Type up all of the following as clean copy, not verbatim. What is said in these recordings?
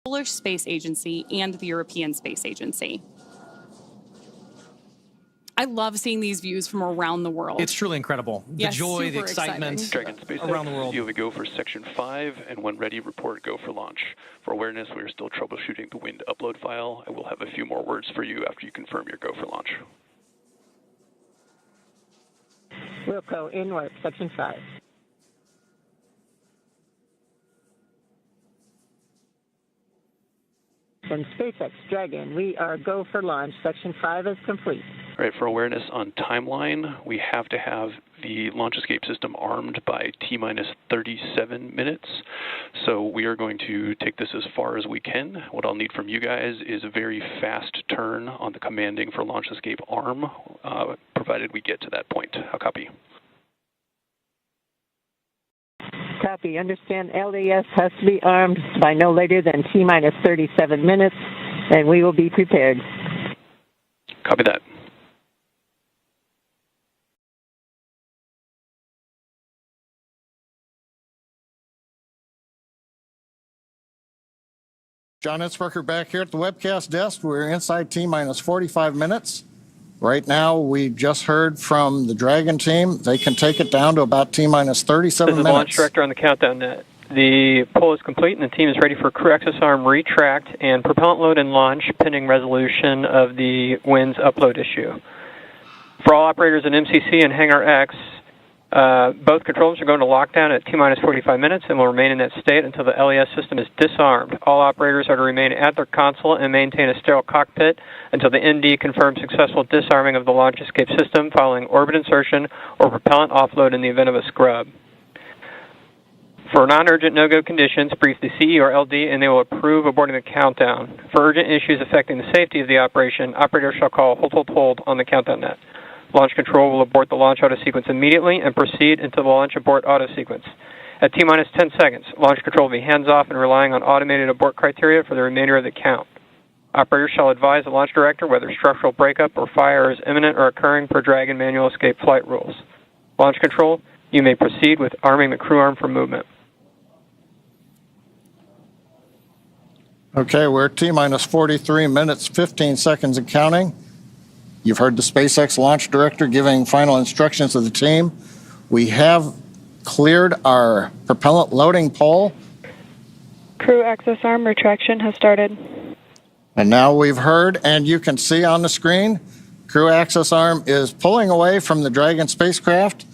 Polish Space Agency and the European Space Agency. I love seeing these views from around the world. It's truly incredible. The joy, the excitement around the world. You have a go for Section 5, and when ready, report go for launch. For awareness, we are still troubleshooting the wind upload file. I will have a few more words for you after you confirm your go for launch. Wilco, in work, Section 5. From SpaceX Dragon, we are go for launch. Section 5 is complete. All right, for awareness on timeline, we have to have the launch escape system armed by T-minus 37 minutes. So we are going to take this as far as we can. What I'll need from you guys is a very fast turn on the commanding for launch escape arm, provided we get to that point. I'll copy. Copy. Understand LAS has to be armed by no later than T-minus 37 minutes, and we will be prepared. Copy that. John Itzberger back here at the webcast desk. We're inside T-minus 45 minutes. Right now, we just heard from the Dragon team. They can take it down to about T-minus 37 minutes. This is the launch director on the countdown net. The poll is complete, and the team is ready for crew access arm retract and propellant load and launch, pending resolution of the winds upload issue. For all operators in MCC and Hangar X, both controllers are going to lockdown at T-minus 45 minutes and will remain in that state until the LES system is disarmed. All operators are to remain at their console and maintain a sterile cockpit until the ND confirms successful disarming of the launch escape system following orbit insertion or propellant offload in the event of a scrub. For non-urgent no-go conditions, brief the CE or LD and they will approve aborting the countdown. For urgent issues affecting the safety of the operation, operators shall call hold on the countdown net. Launch control will abort the launch auto sequence immediately and proceed until the launch abort auto sequence. At T-minus 10 seconds, launch control will be hands-off and relying on automated abort criteria for the remainder of the count. Operators shall advise the launch director whether structural breakup or fire is imminent or occurring per Dragon manual escape flight rules. Launch control, you may proceed with arming the crew arm for movement. Okay, we're at T-minus 43 minutes, 15 seconds and counting. You've heard the SpaceX launch director giving final instructions to the team. We have cleared our propellant loading pole. Crew access arm retraction has started. And now we've heard, and you can see on the screen, crew access arm is pulling away from the Dragon spacecraft.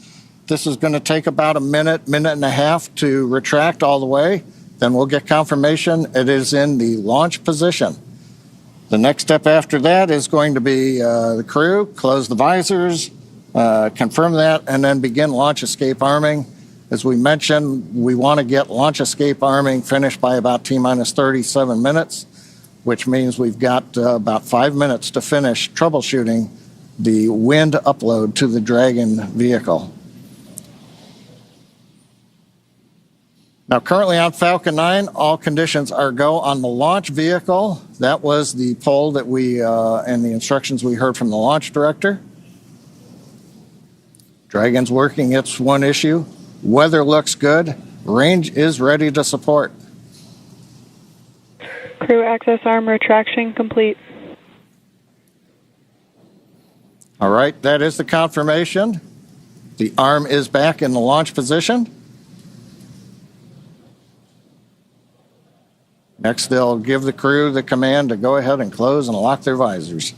This is going to take about a minute, minute and a half to retract all the way. Then we'll get confirmation it is in the launch position. The next step after that is going to be the crew, close the visors, confirm that, and then begin launch escape arming. As we mentioned, we want to get launch escape arming finished by about T-minus 37 minutes, which means we've got about 5 minutes to finish troubleshooting the wind upload to the Dragon vehicle. Now, currently on Falcon 9, all conditions are go on the launch vehicle. That was the poll that we, and the instructions we heard from the launch director. Dragon's working its one issue. Weather looks good. Range is ready to support. Crew access arm retraction complete. All right, that is the confirmation. The arm is back in the launch position. Next, they'll give the crew the command to go ahead and close and lock their visors.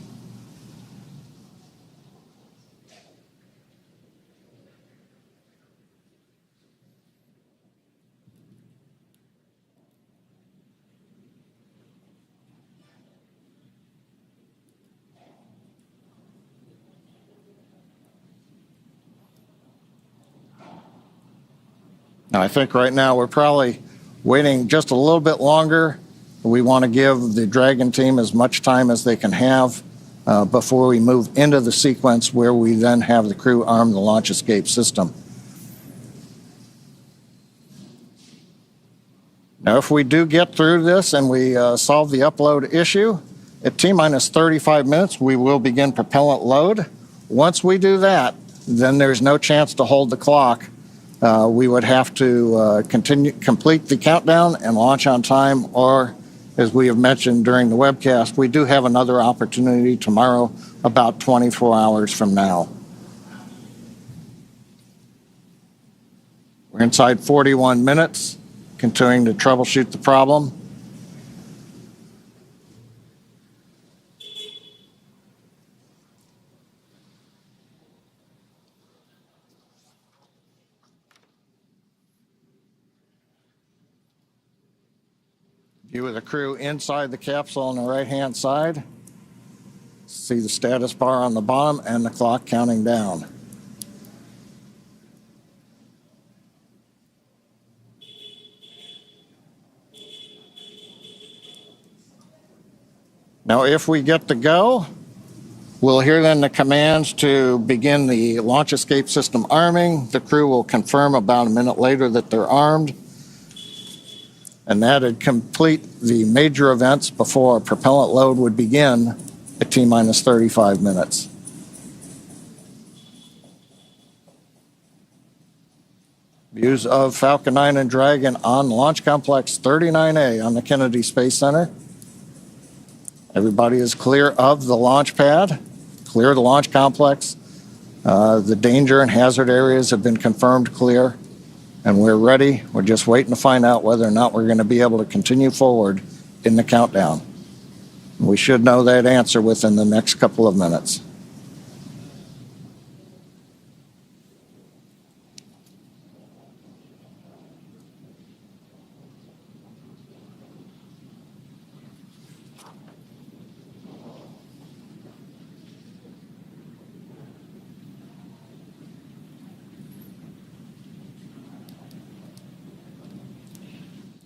Now, I think right now we're probably waiting just a little bit longer. We want to give the Dragon team as much time as they can have before we move into the sequence where we then have the crew arm the launch escape system. Now, if we do get through this and we solve the upload issue, at T-minus 35 minutes, we will begin propellant load. Once we do that, then there's no chance to hold the clock. We would have to complete the countdown and launch on time, or as we have mentioned during the webcast, we do have another opportunity tomorrow about 24 hours from now. We're inside 41 minutes, continuing to troubleshoot the problem. View of the crew inside the capsule on the right-hand side. See the status bar on the bottom and the clock counting down. Now, if we get to go, we'll hear then the commands to begin the launch escape system arming. The crew will confirm about a minute later that they're armed. And that'd complete the major events before a propellant load would begin at T-minus 35 minutes. Views of Falcon 9 and Dragon on Launch Complex 39A on the Kennedy Space Center. Everybody is clear of the launch pad, clear of the launch complex. The danger and hazard areas have been confirmed clear, and we're ready. We're just waiting to find out whether or not we're going to be able to continue forward in the countdown. We should know that answer within the next couple of minutes.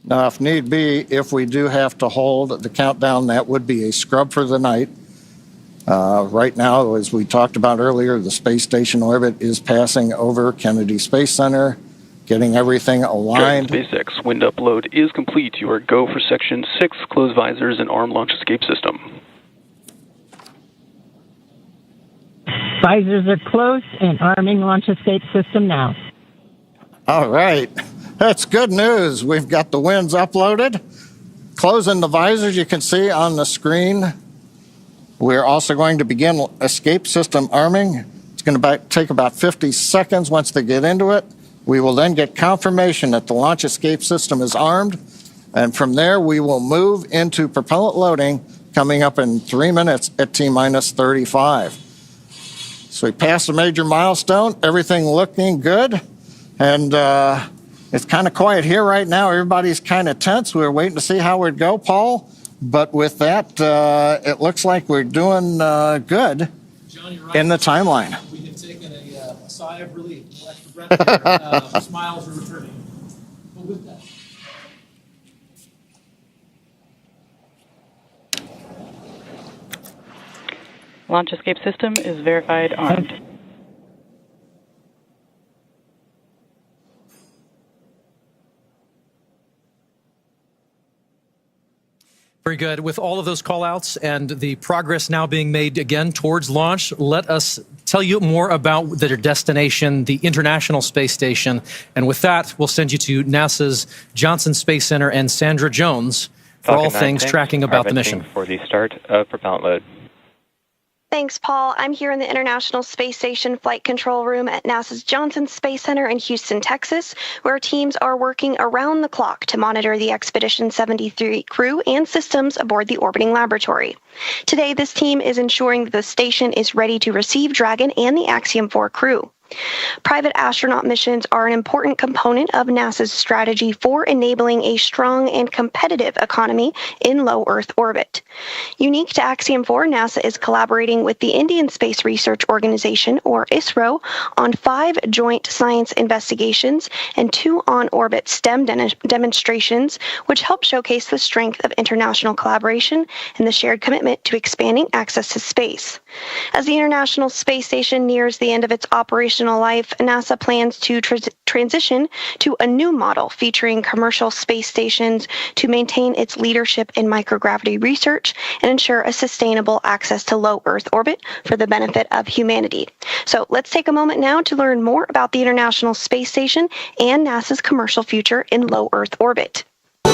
Now, if need be, if we do have to hold the countdown, that would be a scrub for the night. Right now, as we talked about earlier, the space station orbit is passing over Kennedy Space Center, getting everything aligned. SpaceX wind upload is complete. You are go for Section 6, close visors and arm launch escape system. Visors are closed and arming launch escape system now. All right. That's good news. We've got the winds uploaded. Closing the visors, you can see on the screen. We're also going to begin escape system arming. It's going to take about 50 seconds once they get into it. We will then get confirmation that the launch escape system is armed. And from there, we will move into propellant loading coming up in 3 minutes at T-minus 35. So we passed a major milestone, everything looking good. And it's kind of quiet here right now. Everybody's kind of tense. We're waiting to see how it go, Paul. But with that, it looks like we're doing good. John, you're right. In the timeline. We have taken a sigh of relief. No extra breath here. Smiles are returning. But with that. Launch escape system is verified armed. Very good. With all of those call-outs and the progress now being made again towards launch, let us tell you more about their destination, the International Space Station. And with that, we'll send you to NASA's Johnson Space Center and Sandra Jones for all things tracking about the mission. For the start of propellant load. Thanks, Paul. I'm here in the International Space Station Flight Control Room at NASA's Johnson Space Center in Houston, Texas, where teams are working around the clock to monitor the Expedition 73 crew and systems aboard the orbiting laboratory. Today, this team is ensuring that the station is ready to receive Dragon and the Axiom-4 crew. Private astronaut missions are an important component of NASA's strategy for enabling a strong and competitive economy in low Earth orbit. Unique to Axiom-4, NASA is collaborating with the Indian Space Research Organization, or ISRO, on 5 joint science investigations and 2 on-orbit STEM demonstrations, which help showcase the strength of international collaboration and the shared commitment to expanding access to space. As the International Space Station nears the end of its operational life, NASA plans to transition to a new model featuring commercial space stations to maintain its leadership in microgravity research and ensure a sustainable access to low Earth orbit for the benefit of humanity. So let's take a moment now to learn more about the International Space Station and NASA's commercial future in low Earth orbit. For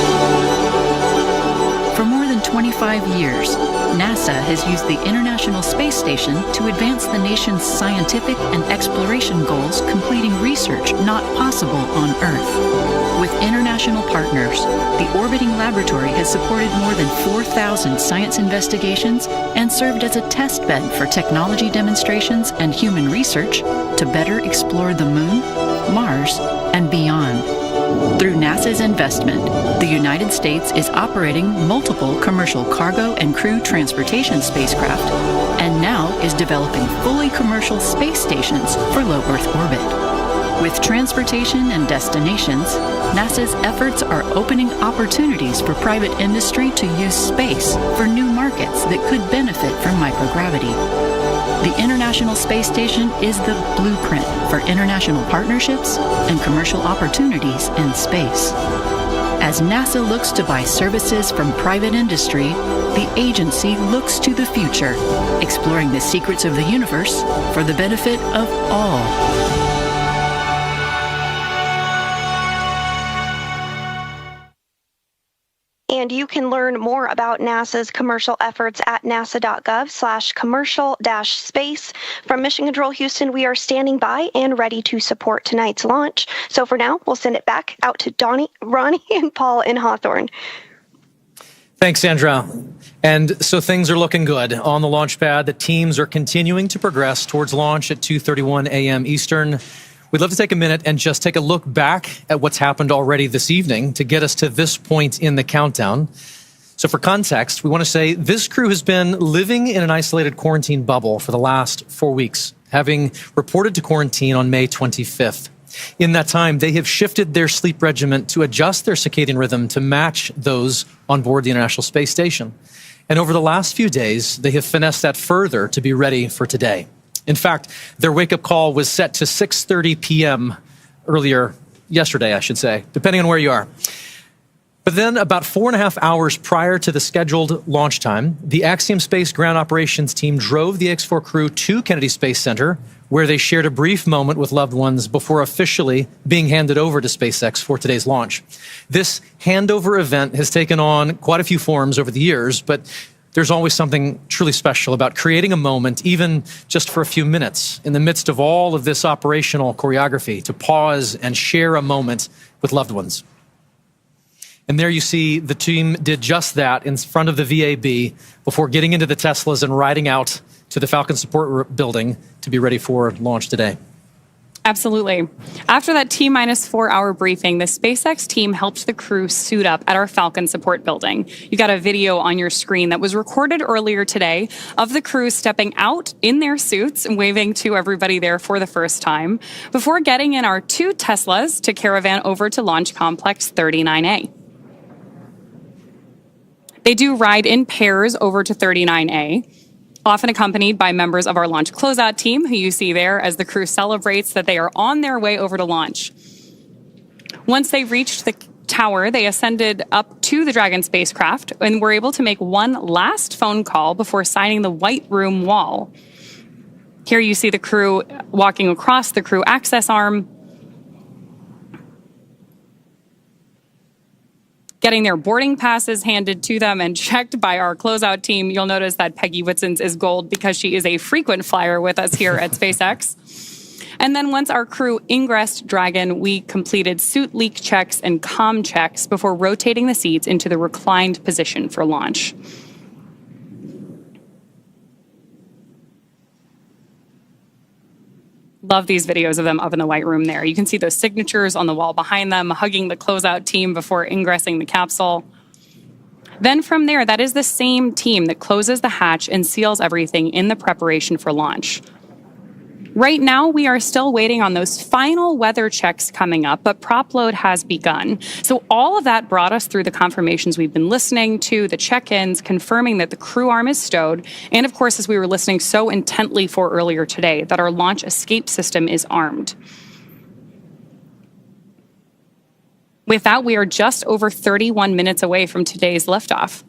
more 25 years, NASA has used the International Space Station to advance the nation's scientific and exploration goals, completing research not possible on Earth. With international partners, the orbiting laboratory has supported more than 4,000 science investigations and served as a test bed for technology demonstrations and human research to better explore the Moon, Mars, and beyond. Through NASA's investment, the United States is operating multiple commercial cargo and crew transportation spacecraft, and now is developing fully commercial space stations for low Earth orbit. With transportation and destinations, NASA's efforts are opening opportunities for private industry to use space for new markets that could benefit from microgravity. The International Space Station is the blueprint for international partnerships and commercial opportunities in space. As NASA looks to buy services from private industry, the agency looks to the future, exploring the secrets of the universe for the benefit of all. And you can learn more about NASA's commercial efforts at nasa.gov/commercial-space. From Mission Control Houston, we are standing by and ready to support tonight's launch. So for now, we'll send it back out to Ronnie, and Paul in Hawthorne. Thanks, Sandra. And so things are looking good on the launch pad. The teams are continuing to progress towards launch at 2:31 a.m. Eastern. We'd love to take a minute and just take a look back at what's happened already this evening to get us to this point in the countdown. So for context, we want to say this crew has been living in an isolated quarantine bubble for the last 4 weeks, having reported to quarantine on May 25th. In that time, they have shifted their sleep regimen to adjust their circadian rhythm to match those on board the International Space Station. And over the last few days, they have finessed that further to be ready for today. In fact, their wake-up call was set to 6:30 p.m. yesterday, I should say, depending on where you are. But then about 4.5 hours prior to the scheduled launch time, the Axiom Space ground operations team drove the X-4 crew to Kennedy Space Center, where they shared a brief moment with loved ones before officially being handed over to SpaceX for today's launch. This handover event has taken on quite a few forms over the years, but there's always something truly special about creating a moment, even just for a few minutes, in the midst of all of this operational choreography, to pause and share a moment with loved ones. And there you see the team did just that in front of the VAB before getting into the Teslas and riding out to the Falcon Support Building to be ready for launch today. Absolutely. After that T-4 hour briefing, the SpaceX team helped the crew suit up at our Falcon Support Building. You got a video on your screen that was recorded earlier today of the crew stepping out in their suits and waving to everybody there for the first time before getting in our 2 Teslas to caravan over to Launch Complex 39A. They do ride in pairs over to 39A, often accompanied by members of our launch closeout team, who you see there as the crew celebrates that they are on their way over to launch. Once they reached the tower, they ascended up to the Dragon spacecraft and were able to make one last phone call before signing the White Room wall. Here you see the crew walking across the crew access arm, getting their boarding passes handed to them and checked by our closeout team. You'll notice that Peggy Whitson's is gold because she is a frequent flyer with us here at SpaceX. And then once our crew ingressed Dragon, we completed suit leak checks and comm checks before rotating the seats into the reclined position for launch. Love these videos of them up in the White Room there. You can see those signatures on the wall behind them, hugging the closeout team before ingressing the capsule. Then from there, that is the same team that closes the hatch and seals everything in the preparation for launch. Right now, we are still waiting on those final weather checks coming up, but prop load has begun. So all of that brought us through the confirmations we've been listening to, the check-ins, confirming that the crew arm is stowed, and of course, as we were listening so intently for earlier today, that our launch escape system is armed. With that, we are just over 31 minutes away from today's liftoff.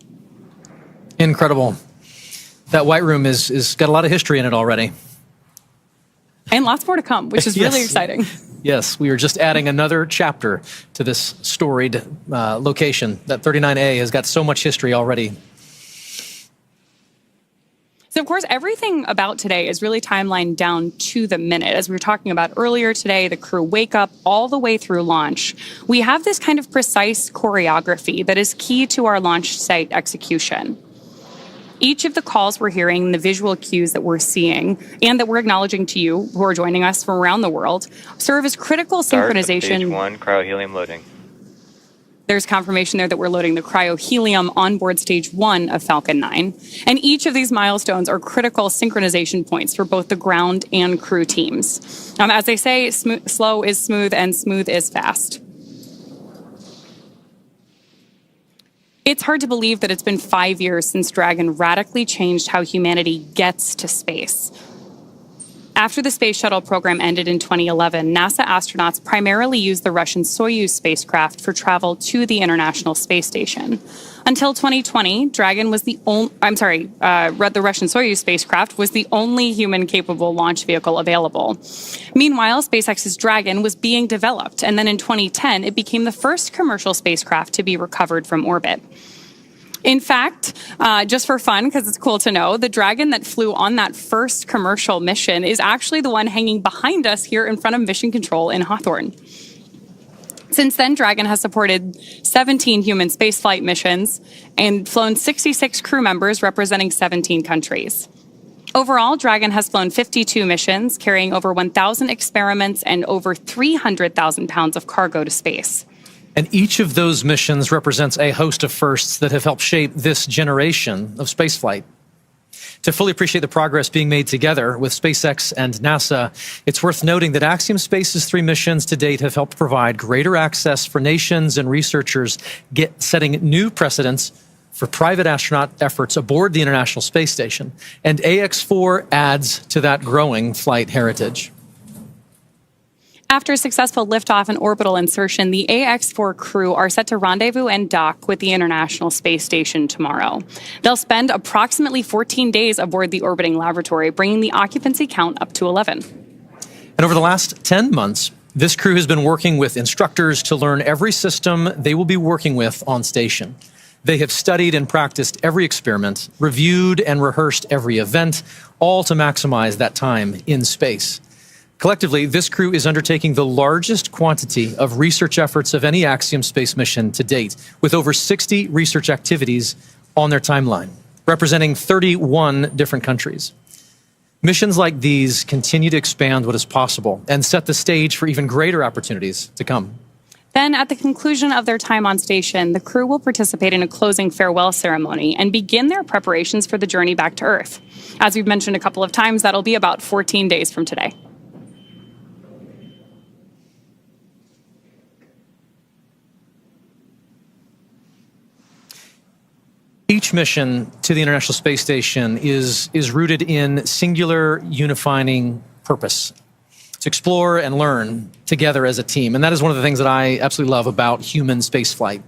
Incredible. That White Room is got a lot of history in it already. And lots more to come, which is really exciting. Yes, we are just adding another chapter to this storied location. That 39A has got so much history already. So, of course, everything about today is really timelined down to the minute. As we were talking about earlier today, the crew wake up all the way through launch. We have this kind of precise choreography that is key to our launch site execution. Each of the calls we're hearing, the visual cues that we're seeing, and that we're acknowledging to you who are joining us from around the world, serve as critical synchronization. Stage 1, cryohelium loading. There's confirmation there that we're loading the cryohelium on board stage 1 of Falcon 9. And each of these milestones are critical synchronization points for both the ground and crew teams. As they say, slow is smooth and smooth is fast. It's hard to believe that it's been 5 years since Dragon radically changed how humanity gets to space. After the space shuttle program ended in 2011, NASA astronauts primarily used the Russian Soyuz spacecraft for travel to the International Space Station. Until 2020, Dragon was the Russian Soyuz spacecraft was the only human-capable launch vehicle available. Meanwhile, SpaceX's Dragon was being developed, and then in 2010, it became the first commercial spacecraft to be recovered from orbit. In fact, just for fun, because it's cool to know, the Dragon that flew on that first commercial mission is actually the one hanging behind us here in front of Mission Control in Hawthorne. Since then, Dragon has supported 17 human spaceflight missions and flown 66 crew members representing 17 countries. Overall, Dragon has flown 52 missions, carrying over 1,000 experiments and over 300,000 pounds of cargo to space. And each of those missions represents a host of firsts that have helped shape this generation of spaceflight. To fully appreciate the progress being made together with SpaceX and NASA, it's worth noting that Axiom Space's 3 missions to date have helped provide greater access for nations and researchers, setting new precedents for private astronaut efforts aboard the International Space Station. And AX-4 adds to that growing flight heritage. After a successful liftoff and orbital insertion, the AX-4 crew are set to rendezvous and dock with the International Space Station tomorrow. They'll spend approximately 14 days aboard the orbiting laboratory, bringing the occupancy count up to 11. And over the last 10 months, this crew has been working with instructors to learn every system they will be working with on station. They have studied and practiced every experiment, reviewed and rehearsed every event, all to maximize that time in space. Collectively, this crew is undertaking the largest quantity of research efforts of any Axiom space mission to date, with over 60 research activities on their timeline, representing 31 different countries. Missions like these continue to expand what is possible and set the stage for even greater opportunities to come. Then, at the conclusion of their time on station, the crew will participate in a closing farewell ceremony and begin their preparations for the journey back to Earth. As we've mentioned a couple of times, that'll be about 14 days from today. Each mission to the International Space Station is rooted in singular unifying purpose, to explore and learn together as a team. And that is one of the things that I absolutely love about human spaceflight.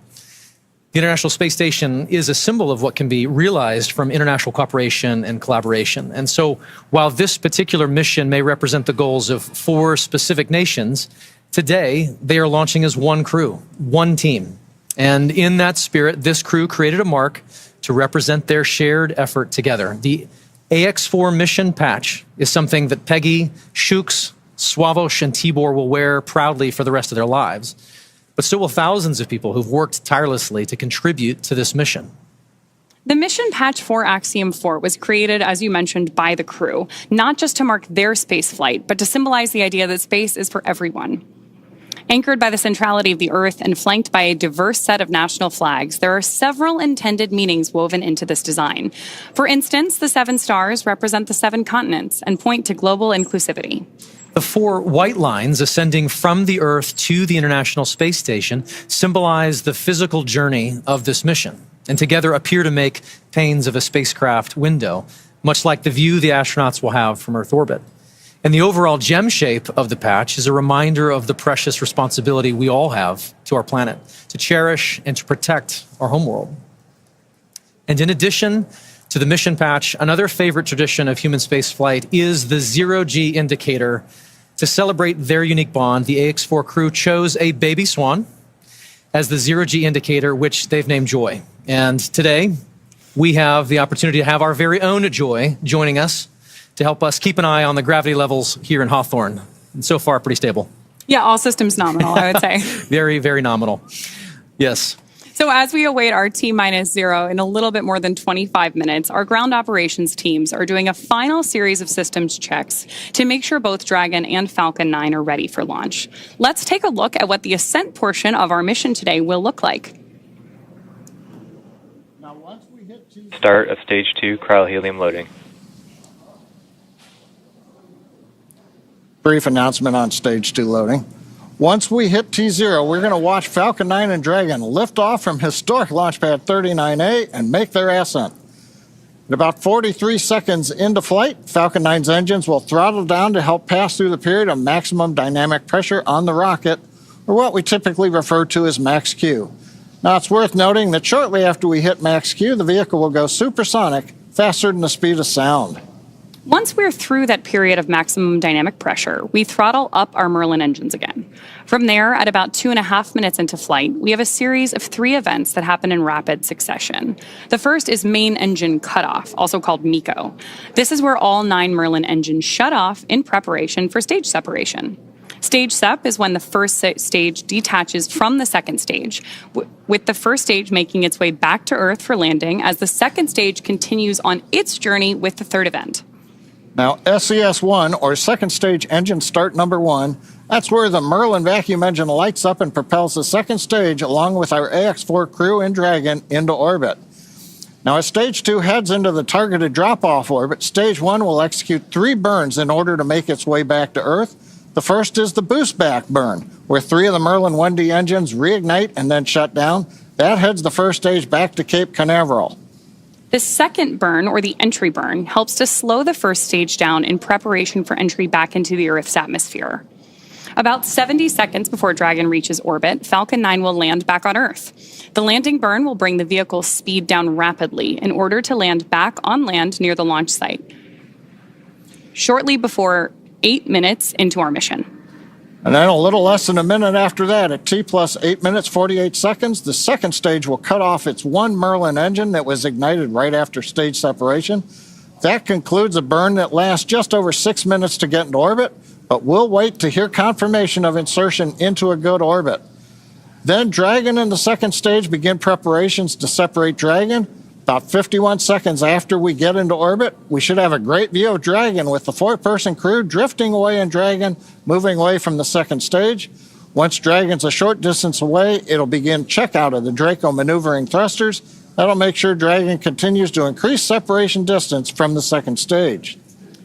The International Space Station is a symbol of what can be realized from international cooperation and collaboration. And so while this particular mission may represent the goals of 4 specific nations, today they are launching as one crew, one team. And in that spirit, this crew created a mark to represent their shared effort together. The AX-4 mission patch is something that Peggy, Shooks, Swavush, and Tibor will wear proudly for the rest of their lives. But so will thousands of people who've worked tirelessly to contribute to this mission. The mission patch for Axiom-4 was created, as you mentioned, by the crew, not just to mark their space flight, but to symbolize the idea that space is for everyone. Anchored by the centrality of the Earth and flanked by a diverse set of national flags, there are several intended meanings woven into this design. For instance, the 7 stars represent the 7 continents and point to global inclusivity. The 4 white lines ascending from the Earth to the International Space Station symbolize the physical journey of this mission, and together appear to make panes of a spacecraft window, much like the view the astronauts will have from Earth orbit. And the overall gem shape of the patch is a reminder of the precious responsibility we all have to our planet, to cherish and to protect our homeworld. And in addition to the mission patch, another favorite tradition of human spaceflight is the zero-G indicator. To celebrate their unique bond, the AX-4 crew chose a baby swan as the zero-G indicator, which they've named Joy. And today, we have the opportunity to have our very own Joy joining us to help us keep an eye on the gravity levels here in Hawthorne. And so far, pretty stable. Yeah, all systems nominal, I would say. Very, very nominal. Yes. So as we await our T-0 in a little bit more than 25 minutes, our ground operations teams are doing a final series of systems checks to make sure both Dragon and Falcon 9 are ready for launch. Let's take a look at what the Ascent portion of our mission today will look like. Start of Stage 2 cryohelium loading. Brief announcement on Stage 2 loading. Once we hit T0, we're going to watch Falcon 9 and Dragon lift off from historic launch pad 39A and make their ascent. At about 43 seconds into flight, Falcon 9's engines will throttle down to help pass through the period of maximum dynamic pressure on the rocket, or what we typically refer to as max Q. Now, it's worth noting that shortly after we hit max Q, the vehicle will go supersonic, faster than the speed of sound. Once we're through that period of maximum dynamic pressure, we throttle up our Merlin engines again. From there, at about 2.5 minutes into flight, we have a series of 3 events that happen in rapid succession. The first is main engine cutoff, also called MECO. This is where all 9 Merlin engines shut off in preparation for stage separation. Stage SEP is when the first stage detaches from the second stage, with the first stage making its way back to Earth for landing as the second stage continues on its journey with the third event. Now, SES-1, or second stage engine start number 1, that's where the Merlin vacuum engine lights up and propels the second stage along with our AX-4 crew and Dragon into orbit. Now, as Stage 2 heads into the targeted drop-off orbit, Stage 1 will execute 3 burns in order to make its way back to Earth. The first is the boost back burn, where 3 of the Merlin 1D engines reignite and then shut down. That heads the first stage back to Cape Canaveral. The second burn, or the entry burn, helps to slow the first stage down in preparation for entry back into the Earth's atmosphere. About 70 seconds before Dragon reaches orbit, Falcon 9 will land back on Earth. The landing burn will bring the vehicle's speed down rapidly in order to land back on land near the launch site, shortly before 8 minutes into our mission. And then a little less than a minute after that, at T plus 8 minutes, 48 seconds, the second stage will cut off its 1 Merlin engine that was ignited right after stage separation. That concludes a burn that lasts just over 6 minutes to get into orbit, but we'll wait to hear confirmation of insertion into a good orbit. Then Dragon and the second stage begin preparations to separate Dragon. About 51 seconds after we get into orbit, we should have a great view of Dragon with the 4-person crew drifting away in Dragon, moving away from the second stage. Once Dragon's a short distance away, it'll begin checkout of the Draco maneuvering thrusters. That'll make sure Dragon continues to increase separation distance from the second stage.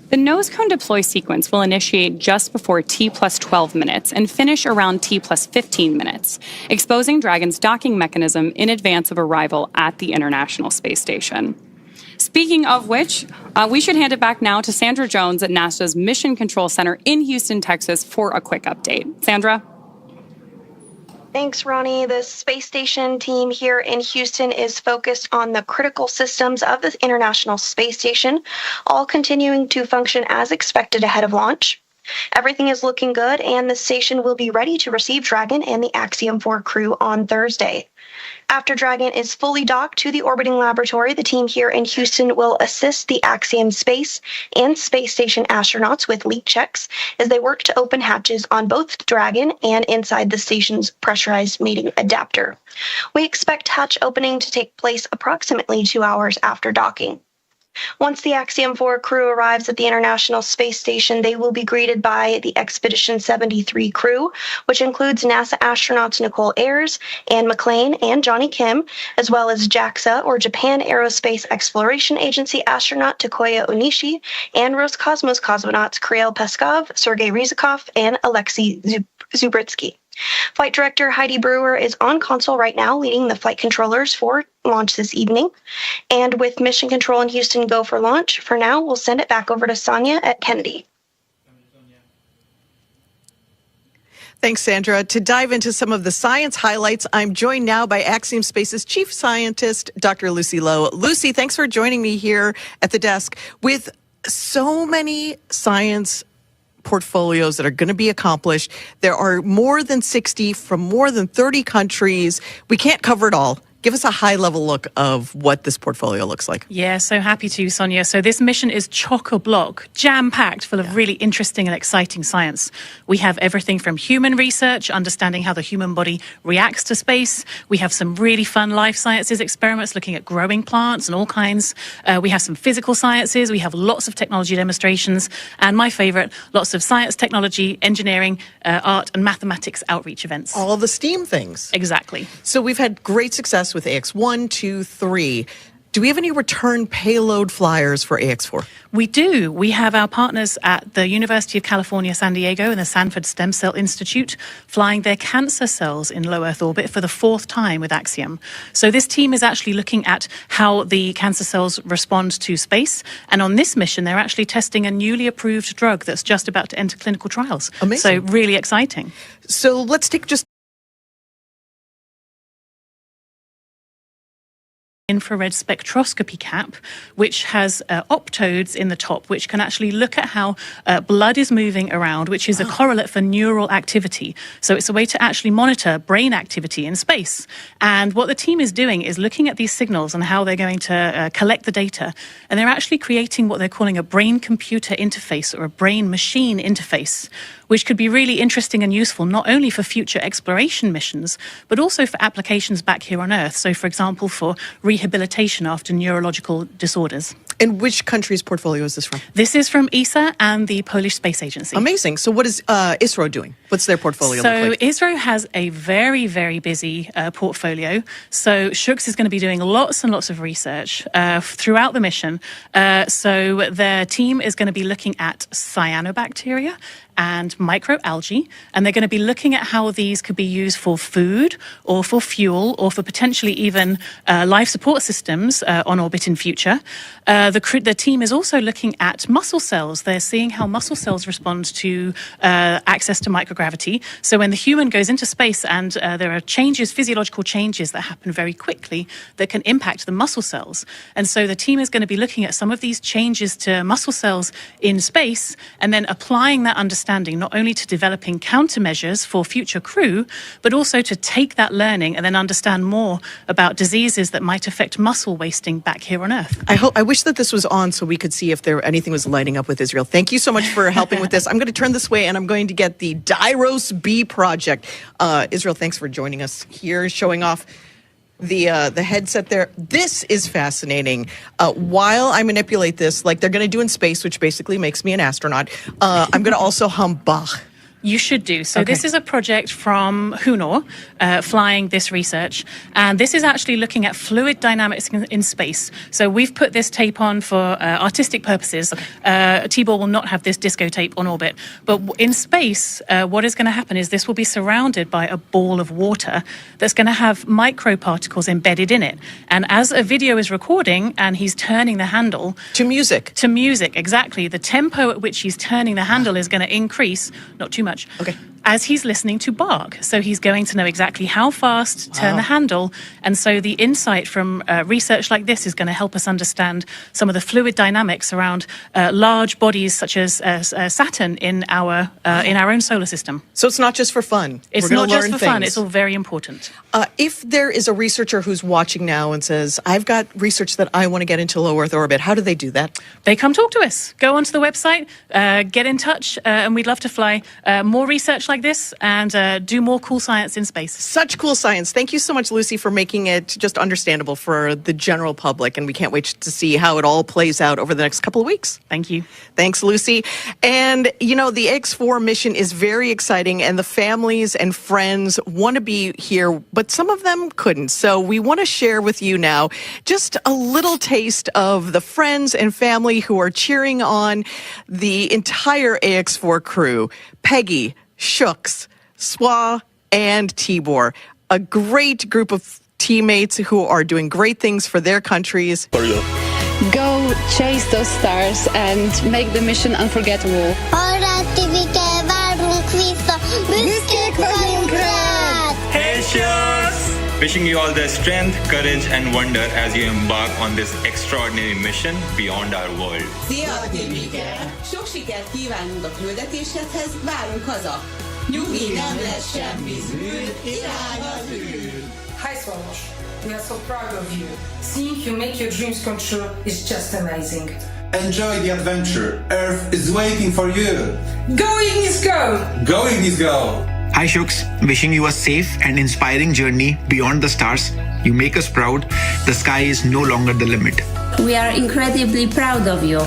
The nose cone deploy sequence will initiate just before T plus 12 minutes and finish around T plus 15 minutes, exposing Dragon's docking mechanism in advance of arrival at the International Space Station. Speaking of which, we should hand it back now to Sandra Jones at NASA's Mission Control Center in Houston, Texas, for a quick update. Sandra? Thanks, Ronnie. The space station team here in Houston is focused on the critical systems of the International Space Station, all continuing to function as expected ahead of launch. Everything is looking good, and the station will be ready to receive Dragon and the Axiom-4 crew on Thursday. After Dragon is fully docked to the orbiting laboratory, the team here in Houston will assist the Axiom Space and Space Station astronauts with leak checks as they work to open hatches on both Dragon and inside the station's pressurized mating adapter. We expect hatch opening to take place approximately 2 hours after docking. Once the Axiom-4 crew arrives at the International Space Station, they will be greeted by the Expedition 73 crew, which includes NASA astronauts Nicole Ayers, Anne McClain, and Johnny Kim, as well as JAXA, or Japan Aerospace Exploration Agency astronaut Takoya Onishi, and Roscosmos cosmonauts Kirill Peskov, Sergei Ryzhikov, and Alexei Zubritsky. Flight Director Heidi Brewer is on console right now, leading the flight controllers for launch this evening. And with Mission Control in Houston go for launch, for now, we'll send it back over to Sonia at Kennedy. Thanks, Sandra. To dive into some of the science highlights, I'm joined now by Axiom Space's Chief Scientist, Dr. Lucy Lowe. Lucy, thanks for joining me here at the desk. With so many science portfolios that are going to be accomplished, there are more than 60 from more than 30 countries. We can't cover it all. Give us a high-level look of what this portfolio looks like. Yeah, so happy to, Sonia. So this mission is chock-a-block, jam-packed full of really interesting and exciting science. We have everything from human research, understanding how the human body reacts to space. We have some really fun life sciences experiments looking at growing plants and all kinds. We have some physical sciences. We have lots of technology demonstrations. And my favorite, lots of science, technology, engineering, art, and mathematics outreach events. All the STEAM things. Exactly. So we've had great success with AX1, 2, 3. Do we have any return payload flyers for AX4? We do. We have our partners at the University of California, San Diego and the Sanford Stem Cell Institute flying their cancer cells in low Earth orbit for the 4th time with Axiom. So this team is actually looking at how the cancer cells respond to space. And on this mission, they're actually testing a newly approved drug that's just about to enter clinical trials. Amazing. So really exciting. So let's take just infrared spectroscopy cap, which has optodes in the top, which can actually look at how blood is moving around, which is a correlate for neural activity. So it's a way to actually monitor brain activity in space. And what the team is doing is looking at these signals and how they're going to collect the data. And they're actually creating what they're calling a brain-computer interface or a brain-machine interface, which could be really interesting and useful not only for future exploration missions, but also for applications back here on Earth. So, for example, for rehabilitation after neurological disorders. And which country's portfolio is this from? This is from ESA and the Polish Space Agency. Amazing. So what is ISRO doing? What's their portfolio look like? ISRO has a very, very busy portfolio. So Shooks is going to be doing lots and lots of research throughout the mission. So their team is going to be looking at cyanobacteria and microalgae, and they're going to be looking at how these could be used for food or for fuel or for potentially even life support systems on orbit in future. The team is also looking at muscle cells. They're seeing how muscle cells respond to access to microgravity. So when the human goes into space and there are changes, physiological changes that happen very quickly that can impact the muscle cells. And so the team is going to be looking at some of these changes to muscle cells in space and then applying that understanding not only to developing countermeasures for future crew, but also to take that learning and then understand more about diseases that might affect muscle wasting back here on Earth. I wish that this was on so we could see if anything was lighting up with Israel. Thank you so much for helping with this. I'm going to turn this way and I'm going to get the Dyros B project. Israel, thanks for joining us here, showing off the headset there. This is fascinating. While I manipulate this, like they're going to do in space, which basically makes me an astronaut, I'm going to also hum Bach. You should do. So This is a project from Hunor flying this research. And this is actually looking at fluid dynamics in space. So we've put this tape on for artistic purposes. Tibor will not have this disco tape on orbit. But in space, what is going to happen is this will be surrounded by a ball of water that's going to have microparticles embedded in it. And as a video is recording and he's turning the handle... To music. To music, exactly. The tempo at which he's turning the handle is going to increase, not too much, as he's listening to Bach. So he's going to know exactly how fast to turn the handle. And so the insight from research like this is going to help us understand some of the fluid dynamics around large bodies such as Saturn in our own solar system. So it's not just for fun. It's not just for fun. It's all very important. If there is a researcher who's watching now and says, I've got research that I want to get into low Earth orbit, how do they do that? They come talk to us. Go onto the website, get in touch, and we'd love to fly more research like this and do more cool science in space. Such cool science. Thank you so much, Lucy, for making it just understandable for the general public. And we can't wait to see how it all plays out over the next couple of weeks. Thank you. Thanks, Lucy. And, you know, the X4 mission is very exciting and the families and friends want to be here, but some of them couldn't. So we want to share with you now just a little taste of the friends and family who are cheering on the entire AX4 crew. Peggy, Shooks, Swa, and Tibor. A great group of teammates who are doing great things for their countries. Go chase those stars and make the mission unforgettable. Hey Shooks! Wishing you all the strength, courage, and wonder as you embark on this extraordinary mission beyond our world. Szia, Tibike! Sok sikert kívánunk a küldetéshez, várunk haza! Nyugi, nem lesz semmi zűr, irány az űr! Hi, Swarosh. We are so proud of you. Seeing you make your dreams come true is just amazing. Enjoy the adventure. Earth is waiting for you. Going is go! Going is go! Hi, Shuks. Wishing you a safe and inspiring journey beyond the stars. You make us proud. The sky is no longer the limit. We are incredibly proud of you.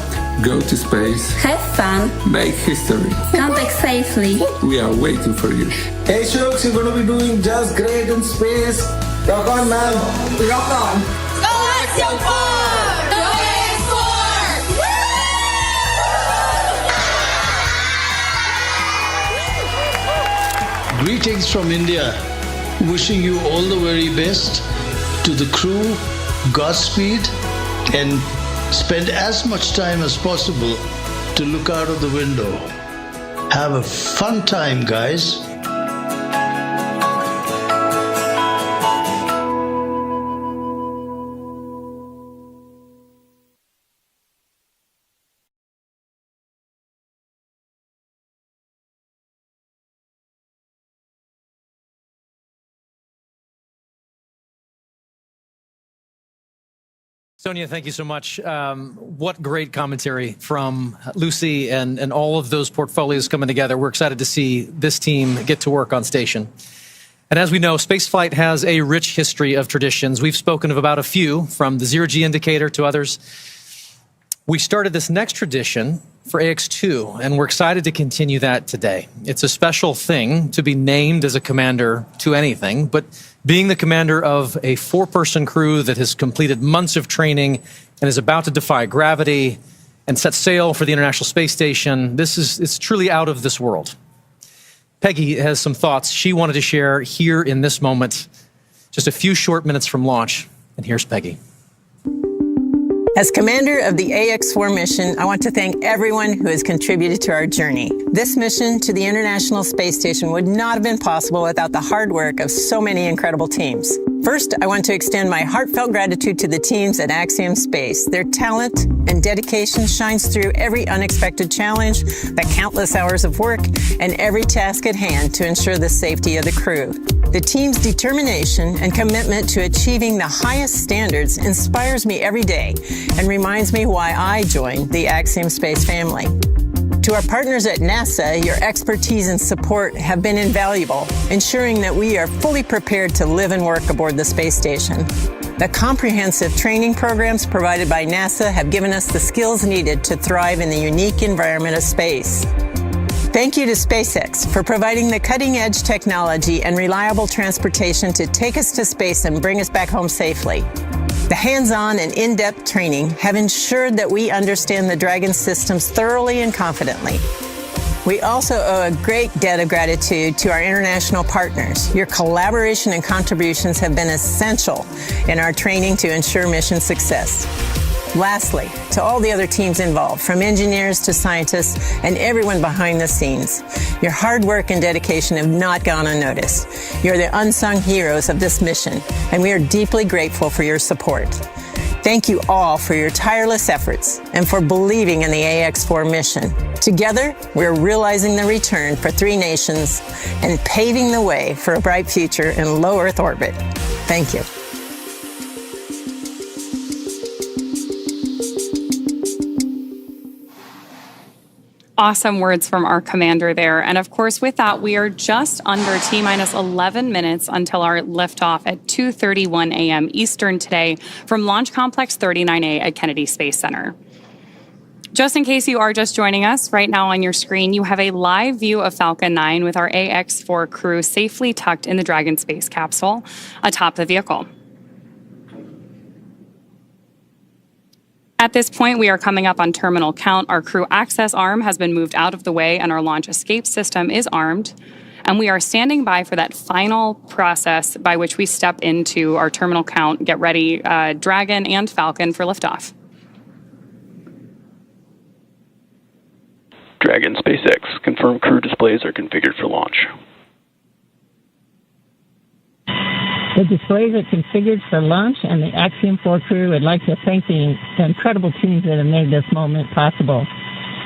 Go to space. Have fun. Make history. Come back safely. We are waiting for you. Hey, Shuks, you're going to be doing just great in space. Rock on, man. Rock on. Go Axiom-4! Go AX4! Greetings from India. Wishing you all the very best. To the crew, Godspeed, and spend as much time as possible to look out of the window. Have a fun time, guys. Sonia, thank you so much. What great commentary from Lucy and all of those portfolios coming together. We're excited to see this team get to work on station. And as we know, spaceflight has a rich history of traditions. We've spoken of about a few, from the zero-G indicator to others. We started this next tradition for AX2, and we're excited to continue that today. It's a special thing to be named as a commander to anything, but being the commander of a 4-person crew that has completed months of training and is about to defy gravity and set sail for the International Space Station, it's truly out of this world. Peggy has some thoughts she wanted to share here in this moment, just a few short minutes from launch. And here's Peggy. As commander of the AX-4 mission, I want to thank everyone who has contributed to our journey. This mission to the International Space Station would not have been possible without the hard work of so many incredible teams. First, I want to extend my heartfelt gratitude to the teams at Axiom Space. Their talent and dedication shines through every unexpected challenge, the countless hours of work, and every task at hand to ensure the safety of the crew. The team's determination and commitment to achieving the highest standards inspires me every day and reminds me why I joined the Axiom Space family. To our partners at NASA, your expertise and support have been invaluable, ensuring that we are fully prepared to live and work aboard the space station. The comprehensive training programs provided by NASA have given us the skills needed to thrive in the unique environment of space. Thank you to SpaceX for providing the cutting-edge technology and reliable transportation to take us to space and bring us back home safely. The hands-on and in-depth training have ensured that we understand the Dragon systems thoroughly and confidently. We also owe a great debt of gratitude to our international partners. Your collaboration and contributions have been essential in our training to ensure mission success. Lastly, to all the other teams involved, from engineers to scientists and everyone behind the scenes, your hard work and dedication have not gone unnoticed. You're the unsung heroes of this mission, and we are deeply grateful for your support. Thank you all for your tireless efforts and for believing in the AX-4 mission. Together, we're realizing the return for 3 nations and paving the way for a bright future in low Earth orbit. Thank you. Awesome words from our commander there. And of course, with that, we are just under T-minus 11 minutes until our liftoff at 2:31 a.m. Eastern today from Launch Complex 39A at Kennedy Space Center. Just in case you are just joining us, right now on your screen, you have a live view of Falcon 9 with our AX-4 crew safely tucked in the Dragon space capsule atop the vehicle. At this point, we are coming up on terminal count. Our crew access arm has been moved out of the way and our launch escape system is armed. And we are standing by for that final process by which we step into our terminal count, get ready, Dragon and Falcon for liftoff. Dragon SpaceX, confirmed crew displays are configured for launch. The displays are configured for launch, and the Axiom-4 crew would like to thank the incredible teams that have made this moment possible.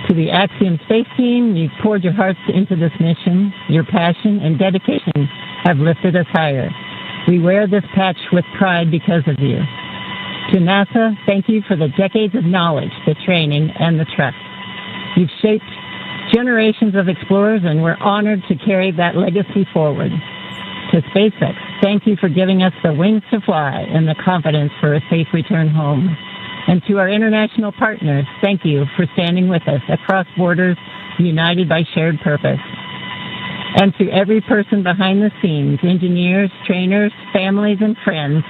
To the Axiom Space team, you've poured your hearts into this mission. Your passion and dedication have lifted us higher. We wear this patch with pride because of you. To NASA, thank you for the decades of knowledge, the training, and the trust. You've shaped generations of explorers, and we're honored to carry that legacy forward. To SpaceX, thank you for giving us the wings to fly and the confidence for a safe return home. And to our international partners, thank you for standing with us across borders, united by shared purpose. And to every person behind the scenes, engineers, trainers, families, and friends,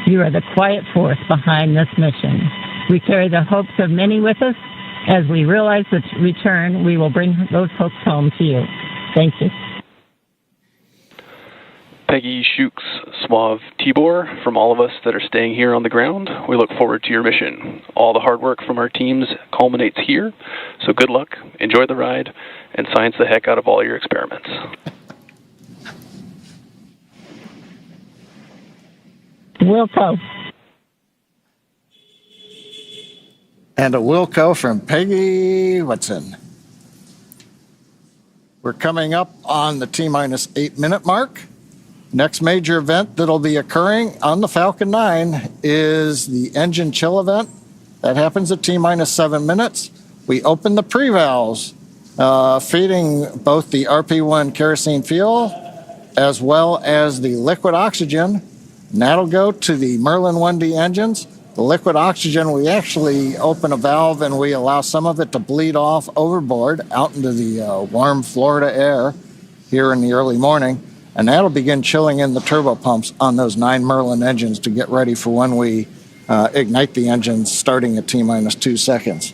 you are the quiet force behind this mission. We carry the hopes of many with us. As we realize the return, we will bring those hopes home to you. Thank you. Peggy Shooks Suave Tibor, from all of us that are staying here on the ground, we look forward to your mission. All the hard work from our teams culminates here, so good luck, enjoy the ride, and science the heck out of all your experiments. Wilco. And a Wilco from Peggy Whitson. We're coming up on the T-minus 8-minute mark. Next major event that'll be occurring on the Falcon 9 is the engine chill event. That happens at T-minus 7 minutes. We open the pre-valves, feeding both the RP1 kerosene fuel as well as the liquid oxygen. And that'll go to the Merlin 1D engines. The liquid oxygen, we actually open a valve and we allow some of it to bleed off overboard out into the warm Florida air here in the early morning. And that'll begin chilling in the turbo pumps on those 9 Merlin engines to get ready for when we ignite the engines starting at T-minus 2 seconds.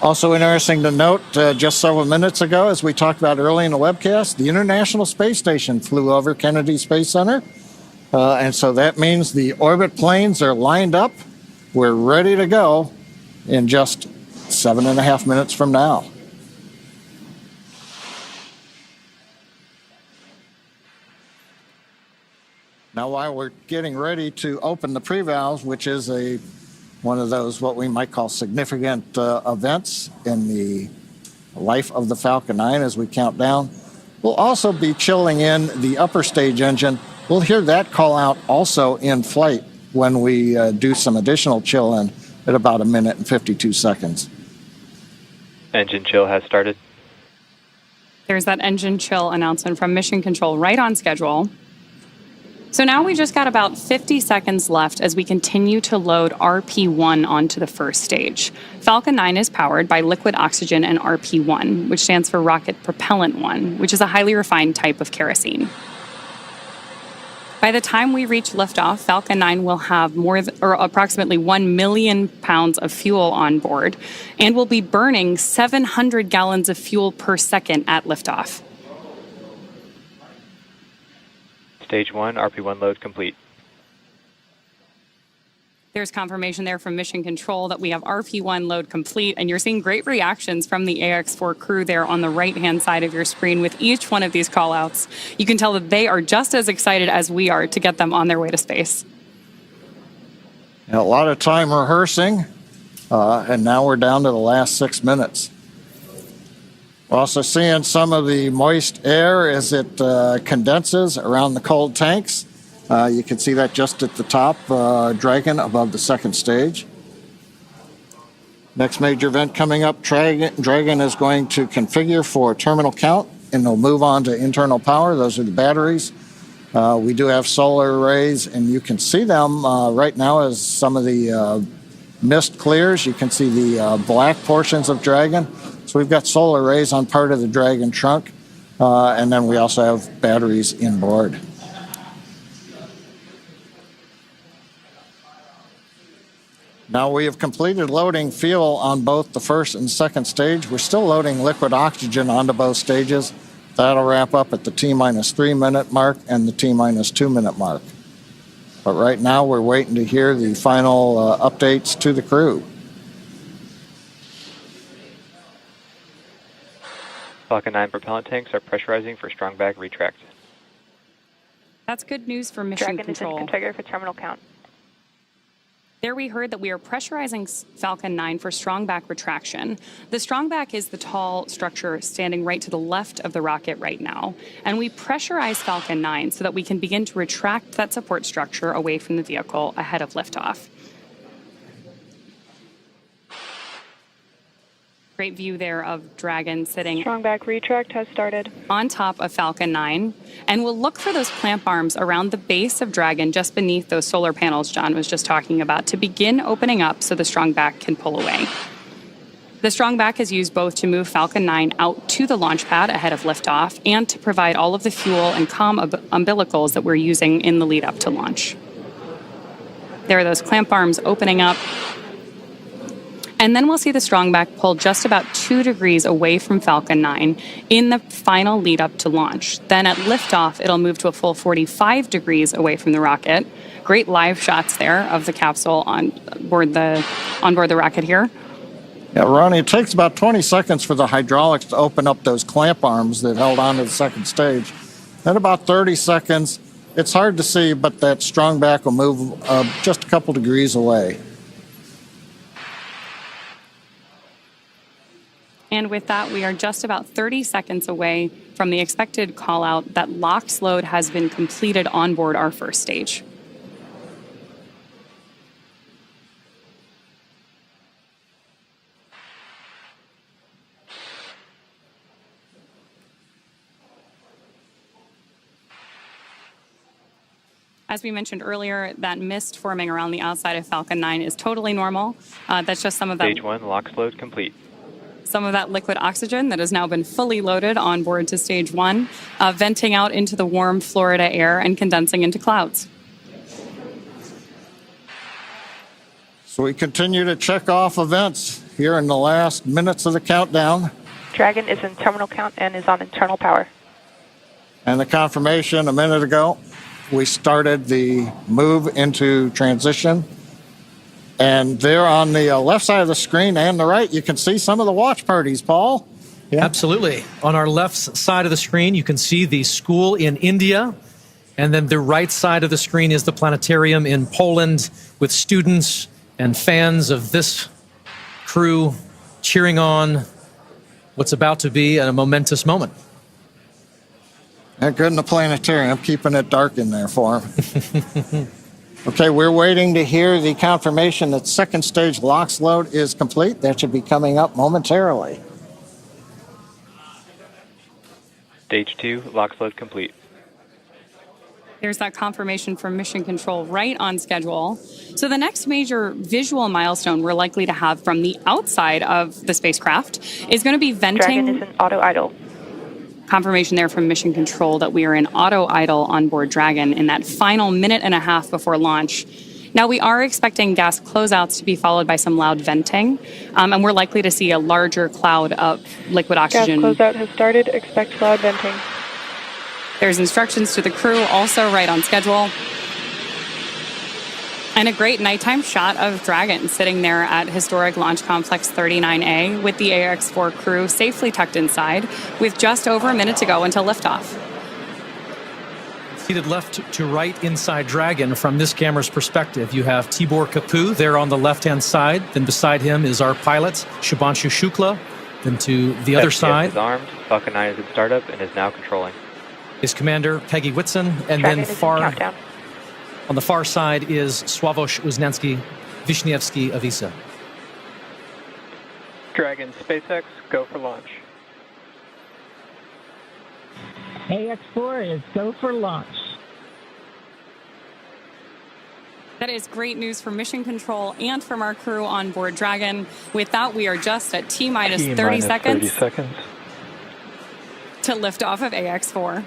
Also interesting to note, just several minutes ago, as we talked about early in the webcast, the International Space Station flew over Kennedy Space Center. And so that means the orbit planes are lined up. We're ready to go in just 7.5 minutes from now. Now, while we're getting ready to open the pre-valves, which is one of those what we might call significant events in the life of the Falcon 9 as we count down, we'll also be chilling in the upper stage engine. We'll hear that call out also in flight when we do some additional chill in at about 1 minute and 52 seconds. Engine chill has started. There's that engine chill announcement from Mission Control, right on schedule. So now we just got about 50 seconds left as we continue to load RP1 onto the first stage. Falcon 9 is powered by liquid oxygen and RP1, which stands for Rocket Propellant 1, which is a highly refined type of kerosene. By the time we reach liftoff, Falcon 9 will have approximately 1 million pounds of fuel on board and will be burning 700 gallons of fuel per second at liftoff. Stage 1, RP1 load complete. There's confirmation there from Mission Control that we have RP1 load complete, and you're seeing great reactions from the AX4 crew there on the right-hand side of your screen with each one of these call-outs. You can tell that they are just as excited as we are to get them on their way to space. And a lot of time rehearsing, and now we're down to the last 6 minutes. We're also seeing some of the moist air as it condenses around the cold tanks. You can see that just at the top, Dragon above the second stage. Next major event coming up, Dragon is going to configure for terminal count, and they'll move on to internal power. Those are the batteries. We do have solar arrays, and you can see them right now as some of the mist clears. You can see the black portions of Dragon. So we've got solar arrays on part of the Dragon trunk, and then we also have batteries inboard. Now we have completed loading fuel on both the first and second stage. We're still loading liquid oxygen onto both stages. That'll wrap up at the T-minus 3 minute mark and the T-minus 2 minute mark. But right now we're waiting to hear the final updates to the crew. Falcon 9 propellant tanks are pressurizing for strong back retract. That's good news for Mission Control. Dragon is in configure for terminal count. There we heard that we are pressurizing Falcon 9 for strong back retraction. The strong back is the tall structure standing right to the left of the rocket right now. And we pressurize Falcon 9 so that we can begin to retract that support structure away from the vehicle ahead of liftoff. Great view there of Dragon sitting. Strong back retract has started. On top of Falcon 9. And we'll look for those clamp arms around the base of Dragon just beneath those solar panels John was just talking about to begin opening up so the strong back can pull away. The strong back is used both to move Falcon 9 out to the launch pad ahead of liftoff and to provide all of the fuel and comm umbilicals that we're using in the lead up to launch. There are those clamp arms opening up. And then we'll see the strong back pull just about 2 degrees away from Falcon 9 in the final lead up to launch. Then at liftoff, it'll move to a full 45 degrees away from the rocket. Great live shots there of the capsule on board the rocket here. Yeah, Ronnie, it takes about 20 seconds for the hydraulics to open up those clamp arms that held on to the second stage. Then about 30 seconds, it's hard to see, but that strong back will move just a couple degrees away. And with that, we are just about 30 seconds away from the expected call out that LOX load has been completed on board our first stage. As we mentioned earlier, that mist forming around the outside of Falcon 9 is totally normal. That's just some of that. Stage 1, LOX load complete. Some of that liquid oxygen that has now been fully loaded on board to stage 1, venting out into the warm Florida air and condensing into clouds. So we continue to check off events here in the last minutes of the countdown. Dragon is in terminal count and is on internal power. And the confirmation a minute ago, we started the move into transition. And there on the left side of the screen and the right, you can see some of the watch parties, Paul. Yeah. Absolutely. On our left side of the screen, you can see the school in India. And then the right side of the screen is the planetarium in Poland with students and fans of this crew cheering on what's about to be a momentous moment. Good in the planetarium, keeping it dark in there for them. Okay, we're waiting to hear the confirmation that second stage LOX load is complete. That should be coming up momentarily. Stage 2, LOX load complete. There's that confirmation from Mission Control right on schedule. So the next major visual milestone we're likely to have from the outside of the spacecraft is going to be venting. Dragon is in auto idle. Confirmation there from Mission Control that we are in auto idle on board Dragon in that final minute and a half before launch. Now, we are expecting gas closeouts to be followed by some loud venting, and we're likely to see a larger cloud of liquid oxygen. Gas closeout has started. Expect loud venting. There's instructions to the crew, also right on schedule. And a great nighttime shot of Dragon sitting there at historic Launch Complex 39A with the AX-4 crew safely tucked inside with just over a minute to go until liftoff. Seated left to right inside Dragon from this camera's perspective, you have Tibor Kapu there on the left-hand side. Then beside him is our pilot, Shubhanshu Shukla. Then to the other side is armed. Falcon 9 is in startup and is now controlling. Is Commander Peggy Whitson. And Dragon then far countdown. on the far side is Sławosz Uznanski-Wiśniewski of ESA. Dragon SpaceX, go for launch. AX-4 is go for launch. That is great news from Mission Control and from our crew on board Dragon. With that, we are just at T-minus 30 seconds. 30 seconds. To lift off of AX-4.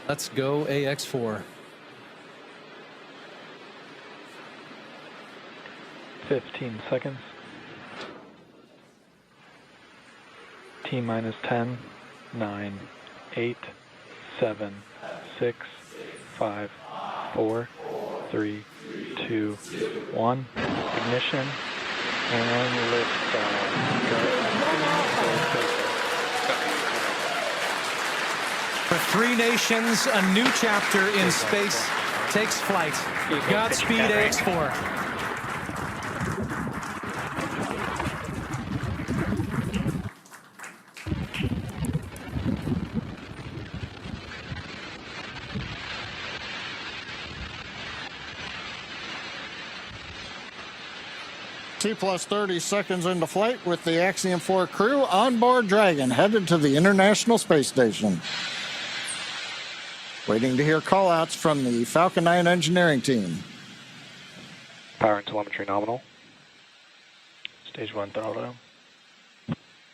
Let's go AX-4. 15 seconds. T-minus 10, 9, 8, 7, 6, 5, 4, 3, 2, 1. Ignition and lift. For three nations, a new chapter in space. takes flight. Godspeed, AX-4. T plus 30 seconds into flight with the Axiom-4 crew on board Dragon, headed to the International Space Station. Waiting to hear call-outs from the Falcon 9 engineering team. Power and telemetry nominal. Stage 1 throttle down.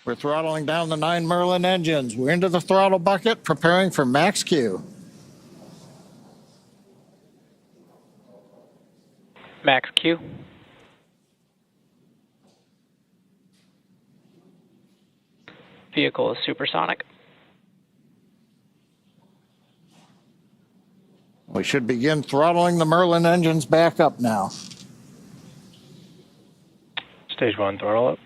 We're throttling down the 9 Merlin engines. We're into the throttle bucket, preparing for max Q. Max Q. Vehicle is supersonic. We should begin throttling the Merlin engines back up now. Stage 1 throttle up.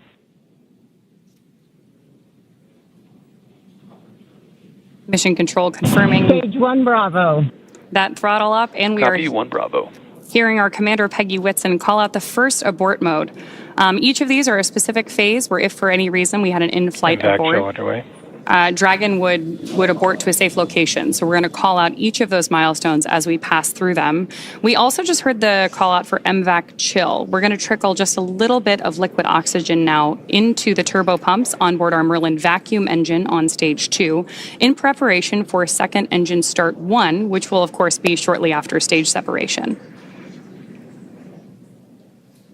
Mission Control confirming Stage 1 Bravo. that throttle up, and we Copy, are 1 Bravo. hearing our Commander Peggy Whitson call out the first abort mode. Each of these are a specific phase where if for any reason we had an in-flight Impact abort, show underway. Dragon would abort to a safe location. So we're going to call out each of those milestones as we pass through them. We also just heard the call out for MVAC chill. We're going to trickle just a little bit of liquid oxygen now into the turbo pumps on board our Merlin vacuum engine on stage 2 in preparation for second engine start 1, which will of course be shortly after stage separation.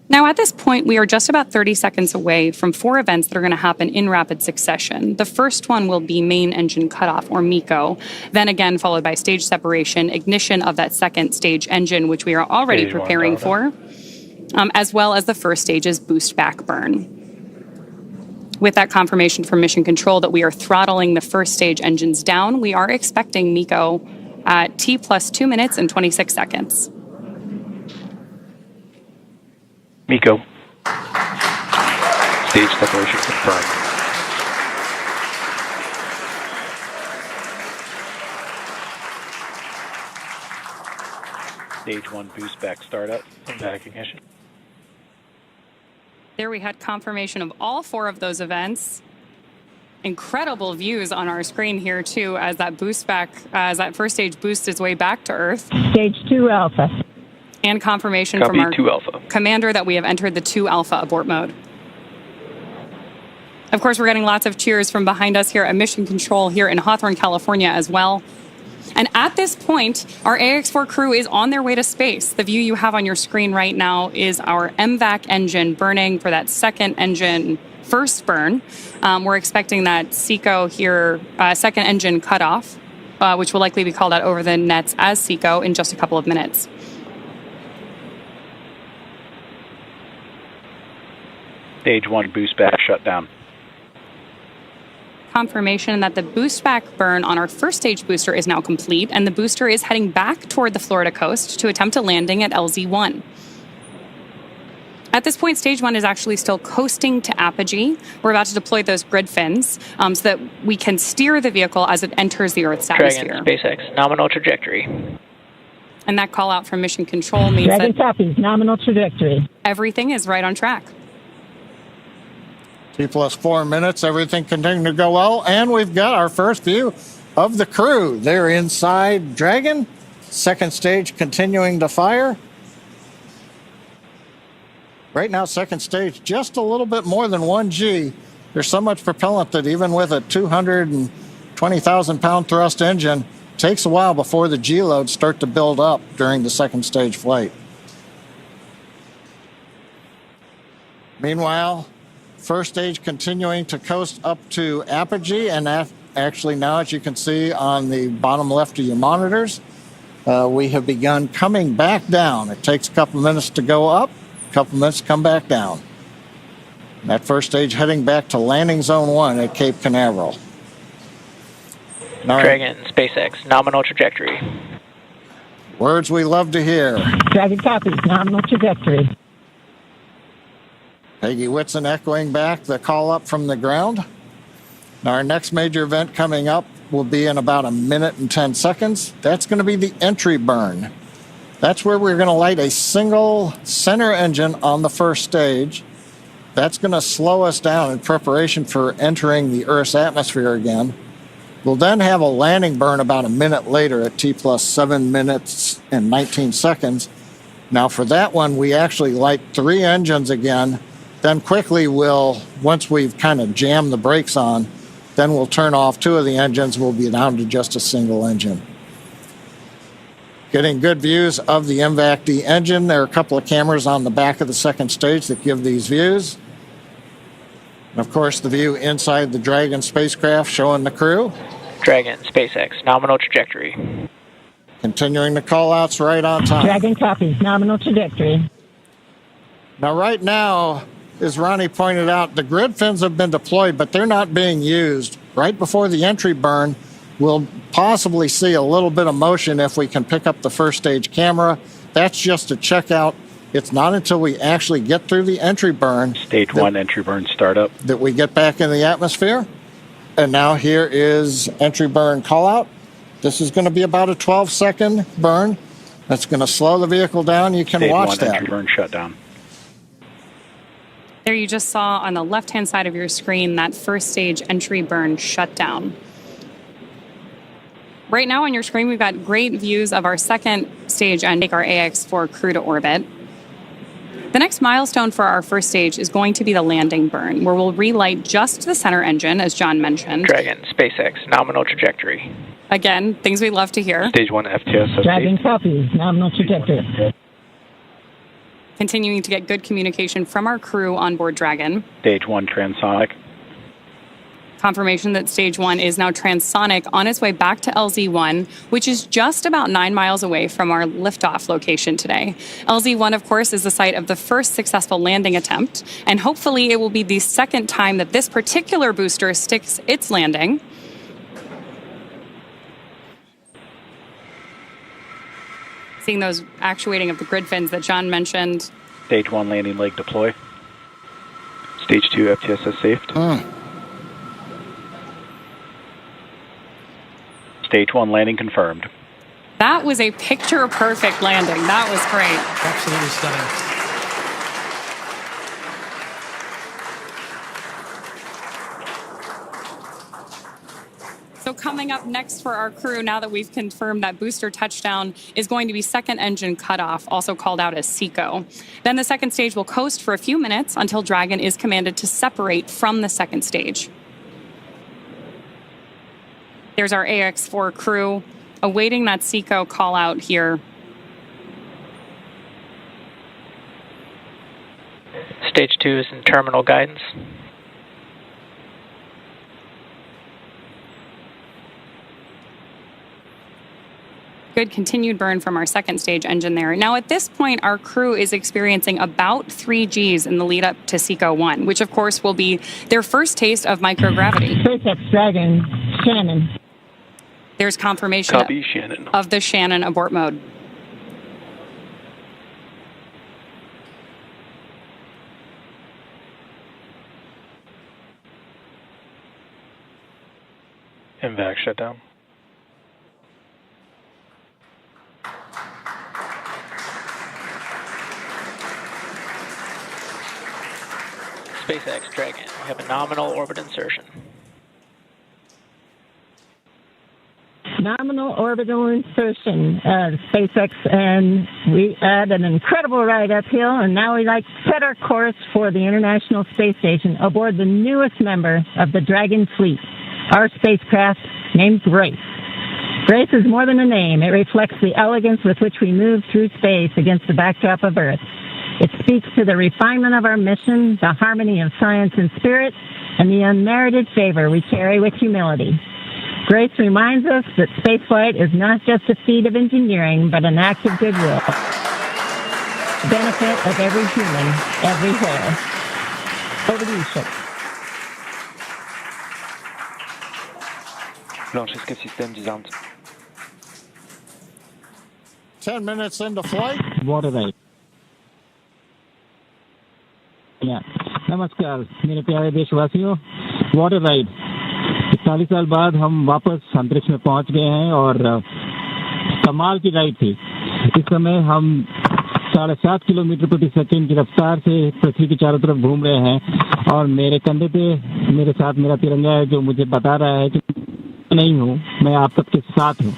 Now, at this point, we are just about 30 seconds away from 4 events that are going to happen in rapid succession. The first one will be main engine cutoff, or MECO, then again followed by stage separation, ignition of that second stage engine, which we are already Stage preparing for, as well as the first stage's boost back burn. With that confirmation from Mission Control that we are throttling the first stage engines down, we are expecting MECO at T plus 2 minutes and 26 seconds. MECO. Stage separation confirmed. Stage 1 boost back startup and back ignition. There we had confirmation of all 4 of those events. Incredible views on our screen here too as that boost back, as that first stage boosts its way back to Earth. Stage 2 Alpha. And confirmation Copy, from our 2 Alpha. commander that we have entered the 2 Alpha abort mode. Of course, we're getting lots of cheers from behind us here at Mission Control here in Hawthorne, California as well. And at this point, our AX-4 crew is on their way to space. The view you have on your screen right now is our MVAC engine burning for that second engine first burn. We're expecting that SECO here, second engine cutoff, which will likely be called out over the nets as SECO in just a couple of minutes. Stage 1 boost back shut down. Confirmation that the boost back burn on our first stage booster is now complete, and the booster is heading back toward the Florida coast to attempt a landing at LZ-1. At this point, stage 1 is actually still coasting to apogee. We're about to deploy those grid fins so that we can steer the vehicle as it enters the Earth's atmosphere. Dragon, SpaceX, nominal trajectory. And that call out from Mission Control means Dragon that copies, nominal trajectory. everything is right on track. T plus 4 minutes, everything continuing to go well, and we've got our first view of the crew. They're inside Dragon, second stage continuing to fire. Right now, second stage, just a little bit more than 1 G. There's so much propellant that even with a 220,000-pound thrust engine, it takes a while before the G loads start to build up during the second stage flight. Meanwhile, first stage continuing to coast up to apogee, and that actually now, as you can see on the bottom left of your monitors, we have begun coming back down. It takes a couple minutes to go up, a couple minutes to come back down. And that first stage heading back to landing zone 1 at Cape Canaveral. Dragon, SpaceX, nominal trajectory. Words we love to hear. Dragon copies, nominal trajectory. Peggy Whitson echoing back the call up from the ground. Now our next major event coming up will be in about 1 minute and 10 seconds. That's going to be the entry burn. That's where we're going to light a single center engine on the first stage. That's going to slow us down in preparation for entering the Earth's atmosphere again. We'll then have a landing burn about a minute later at T plus 7 minutes and 19 seconds. Now for that one, we actually light 3 engines again. Then quickly once we've kind of jammed the brakes on, then we'll turn off 2 of the engines. We'll be down to just a single engine. Getting good views of the MVAC-D engine. There are a couple of cameras on the back of the second stage that give these views. And of course, the view inside the Dragon spacecraft showing the crew. Dragon, SpaceX, nominal trajectory. Continuing the call-outs right on time. Dragon copies, nominal trajectory. Now, right now, as Ronnie pointed out, the grid fins have been deployed, but they're not being used. Right before the entry burn, we'll possibly see a little bit of motion if we can pick up the first stage camera. That's just to check out. It's not until we actually get through the entry burn. Stage 1 entry burn startup. That we get back in the atmosphere. And now here is entry burn call out. This is going to be about a 12-second burn. That's going to slow the vehicle down. You can watch that. Stage 1 entry burn shutdown. There you just saw on the left-hand side of your screen that first stage entry burn shutdown. Right now on your screen, we've got great views of our second stage and take our AX-4 crew to orbit. The next milestone for our first stage is going to be the landing burn, where we'll relight just the center engine, as John mentioned. Dragon, SpaceX, nominal trajectory. Again, things we love to hear. Stage 1 FTS. Dragon copies, nominal trajectory. Continuing to get good communication from our crew on board Dragon. Stage 1 transonic. Confirmation that stage 1 is now transonic on its way back to LZ1, which is just about 9 miles away from our liftoff location today. LZ1, of course, is the site of the first successful landing attempt, and hopefully it will be the second time that this particular booster sticks its landing. Seeing those actuating of the grid fins that John mentioned. Stage 1 landing leg deploy. Stage 2 FTSS safed. Stage 1 landing confirmed. That was a picture-perfect landing. That was great. Absolutely stunning. So coming up next for our crew, now that we've confirmed that booster touchdown, is going to be second engine cutoff, also called out as SECO. Then the second stage will coast for a few minutes until Dragon is commanded to separate from the second stage. There's our AX-4 crew awaiting that SECO call out here. Stage 2 is in terminal guidance. Good continued burn from our second stage engine there. Now, at this point, our crew is experiencing about 3 Gs in the lead up to SECO 1, which, of course, will be their first taste of microgravity. SpaceX Dragon, Shannon. There's confirmation of the Shannon abort mode. MVAC shutdown. SpaceX Dragon, we have a nominal orbit insertion. Nominal orbital insertion, SpaceX, and we had an incredible ride uphill, and now we set our course for the International Space Station aboard the newest member of the Dragon fleet, our spacecraft named Grace. Grace is more than a name. It reflects the elegance with which we move through space against the backdrop of Earth. It speaks to the refinement of our mission, the harmony of science and spirit, and the unmerited favor we carry with humility. Grace reminds us that spaceflight is not just a feat of engineering, but an act of goodwill. Benefit of every human, everywhere. Over to you, Chip. Launch system disarmed. 10 minutes into flight. Water ride. नमस्कार मेरे प्यारे देशवासियों, water ride 40 साल बाद हम वापस अंतरिक्ष में पहुंच गए हैं और कमाल की राइड थी। इस समय हम 7.5 किलोमीटर प्रति सेकंड की रफ्तार से पृथ्वी की चारों तरफ घूम रहे हैं और मेरे कंधे पे मेरे साथ मेरा तिरंगा है जो मुझे बता रहा है कि नहीं हूँ, मैं आप सबके साथ हूँ।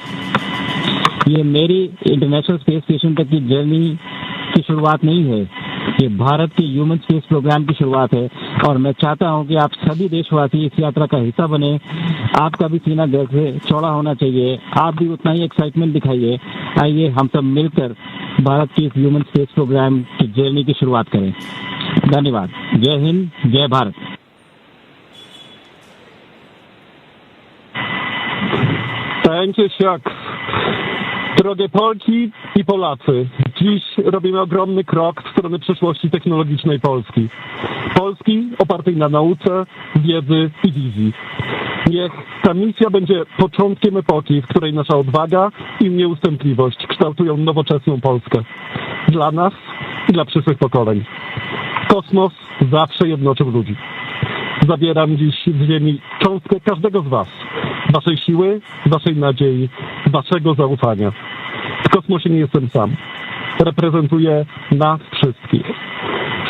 ये मेरी इंटरनेशनल स्पेस स्टेशन तक की जर्नी की शुरुआत नहीं है, ये भारत के ह्यूमन स्पेस प्रोग्राम की शुरुआत है और मैं चाहता हूं कि आप सभी देशवासी इस यात्रा का हिस्सा बने। आपका भी सीना गर्व से चौड़ा होना चाहिए, आप भी उतना ही एक्साइटमेंट दिखाइए। आइए हम सब मिलकर भारत की इस ह्यूमन स्पेस प्रोग्राम की जर्नी की शुरुआत करें। धन्यवाद। जय हिंद, जय Bharat. Thank you, Shucks. Drogie Polki i Polacy, dziś robimy ogromny krok w stronę przyszłości technologicznej Polski. Polski opartej na nauce, wiedzy i wizji. Niech ta misja będzie początkiem epoki, w której nasza odwaga i nieustępliwość kształtują nowoczesną Polskę. Dla nas i dla przyszłych pokoleń. Kosmos zawsze jednoczył ludzi. Zabieram dziś z ziemi cząstkę każdego z was. Waszej siły, waszej nadziei, waszego zaufania. W kosmosie nie jestem sam. Reprezentuję nas wszystkich.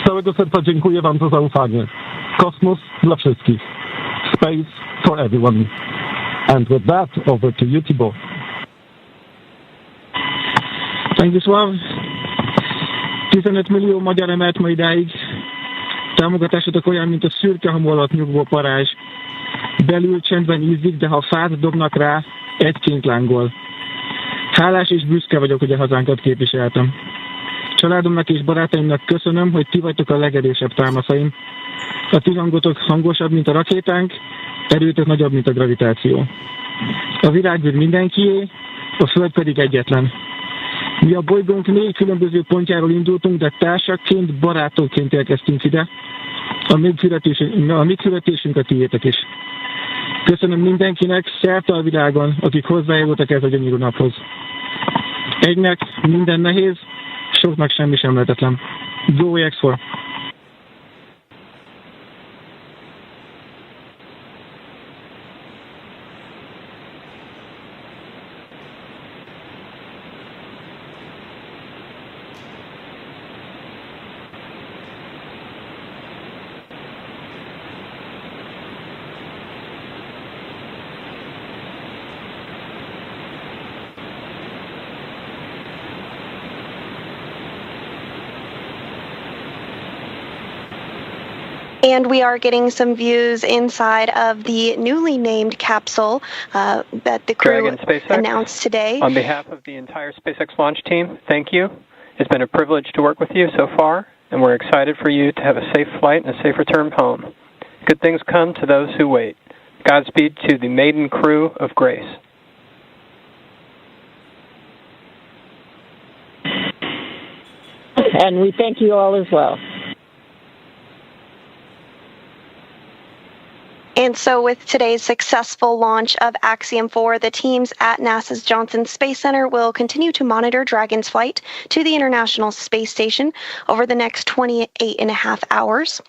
Z całego serca dziękuję wam za zaufanie. Kosmos dla wszystkich. Space for everyone. And with that, over to you, Thibaut. Stanisław, 15 millió magyar emelt ma idáig. Támogatásotok olyan, mint a szürke hamu alatt nyugvó parázs. Belül csendben ízik, de ha fát dobnak rá, egyként lángol. Hálás és büszke vagyok, hogy a hazánkat képviseltem. Családomnak és barátaimnak köszönöm, hogy ti vagytok a legerősebb támaszaim. A ti hangotok hangosabb, mint a rakétánk, erőtök nagyobb, mint a gravitáció. A világűr mindenkié, a Föld pedig egyetlen. Mi a bolygónk 4 különböző pontjáról indultunk, de társakként, barátokként érkeztünk ide. A mi küldetésünk a tiétek is. Köszönöm mindenkinek szerte a világon, akik hozzájárultak ez a gyönyörű naphoz. Egynek minden nehéz, soknak semmi sem lehetetlen. Go X4! And we are getting some views inside of the newly named capsule that the crew announced today. On behalf of the entire SpaceX launch team, thank you. It's been a privilege to work with you so far, and we're excited for you to have a safe flight and a safe return home. Good things come to those who wait. Godspeed to the maiden crew of Grace. And we thank you all as well. And so with today's successful launch of Axiom-4, the teams at NASA's Johnson Space Center will continue to monitor Dragon's flight to the International Space Station over the next 28.5 hours.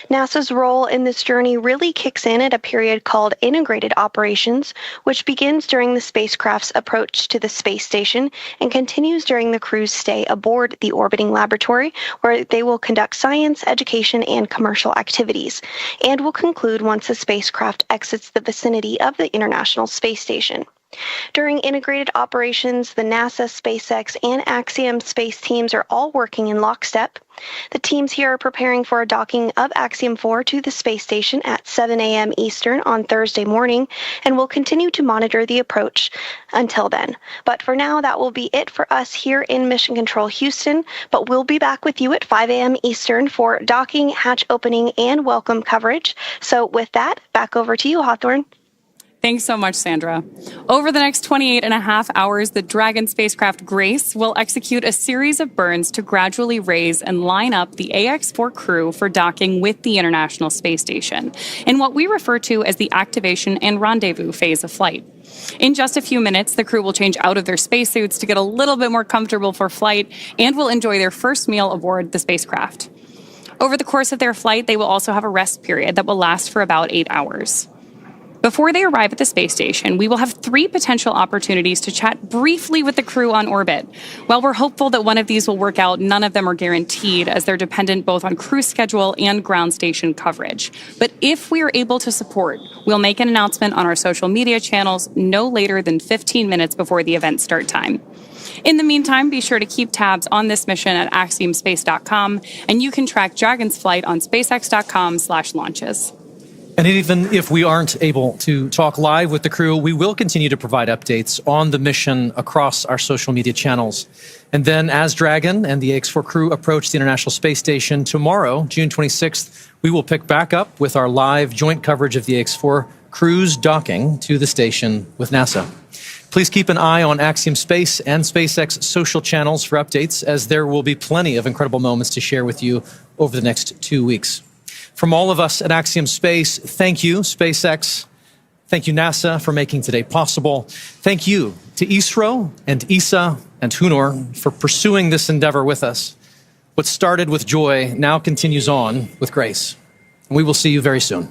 NASA's role in this journey really kicks in at a period called integrated operations, which begins during the spacecraft's approach to the space station and continues during the crew's stay aboard the orbiting laboratory, where they will conduct science, education, and commercial activities, and will conclude once the spacecraft exits the vicinity of the International Space Station. During integrated operations, the NASA, SpaceX, and Axiom space teams are all working in lockstep. The teams here are preparing for a docking of Axiom-4 to the space station at 7 a.m. Eastern on Thursday morning, and will continue to monitor the approach until then. But for now, that will be it for us here in Mission Control Houston, but we'll be back with you at 5 a.m. Eastern for docking, hatch opening, and welcome coverage. So with that, back over to you, Hawthorne. Thanks so much, Sandra. Over the next 28.5 hours, the Dragon spacecraft Grace will execute a series of burns to gradually raise and line up the AX-4 crew for docking with the International Space Station in what we refer to as the activation and rendezvous phase of flight. In just a few minutes, the crew will change out of their spacesuits to get a little bit more comfortable for flight and will enjoy their first meal aboard the spacecraft. Over the course of their flight, they will also have a rest period that will last for about 8 hours. Before they arrive at the space station, we will have 3 potential opportunities to chat briefly with the crew on orbit. While we're hopeful that one of these will work out, none of them are guaranteed, as they're dependent both on crew schedule and ground station coverage. But if we are able to support, we'll make an announcement on our social media channels no later than 15 minutes before the event start time. In the meantime, be sure to keep tabs on this mission at axiomspace.com, and you can track Dragon's flight on spacex.com/launches. And even if we aren't able to talk live with the crew, we will continue to provide updates on the mission across our social media channels. And then as Dragon and the AX-4 crew approach the International Space Station tomorrow, June 26th, we will pick back up with our live joint coverage of the AX-4 crew's docking to the station with NASA. Please keep an eye on Axiom Space and SpaceX social channels for updates, as there will be plenty of incredible moments to share with you over the next 2 weeks. From all of us at Axiom Space, thank you, SpaceX. Thank you, NASA, for making today possible. Thank you to ISRO and ESA and Hunor for pursuing this endeavor with us. What started with joy now continues on with grace. And we will see you very soon.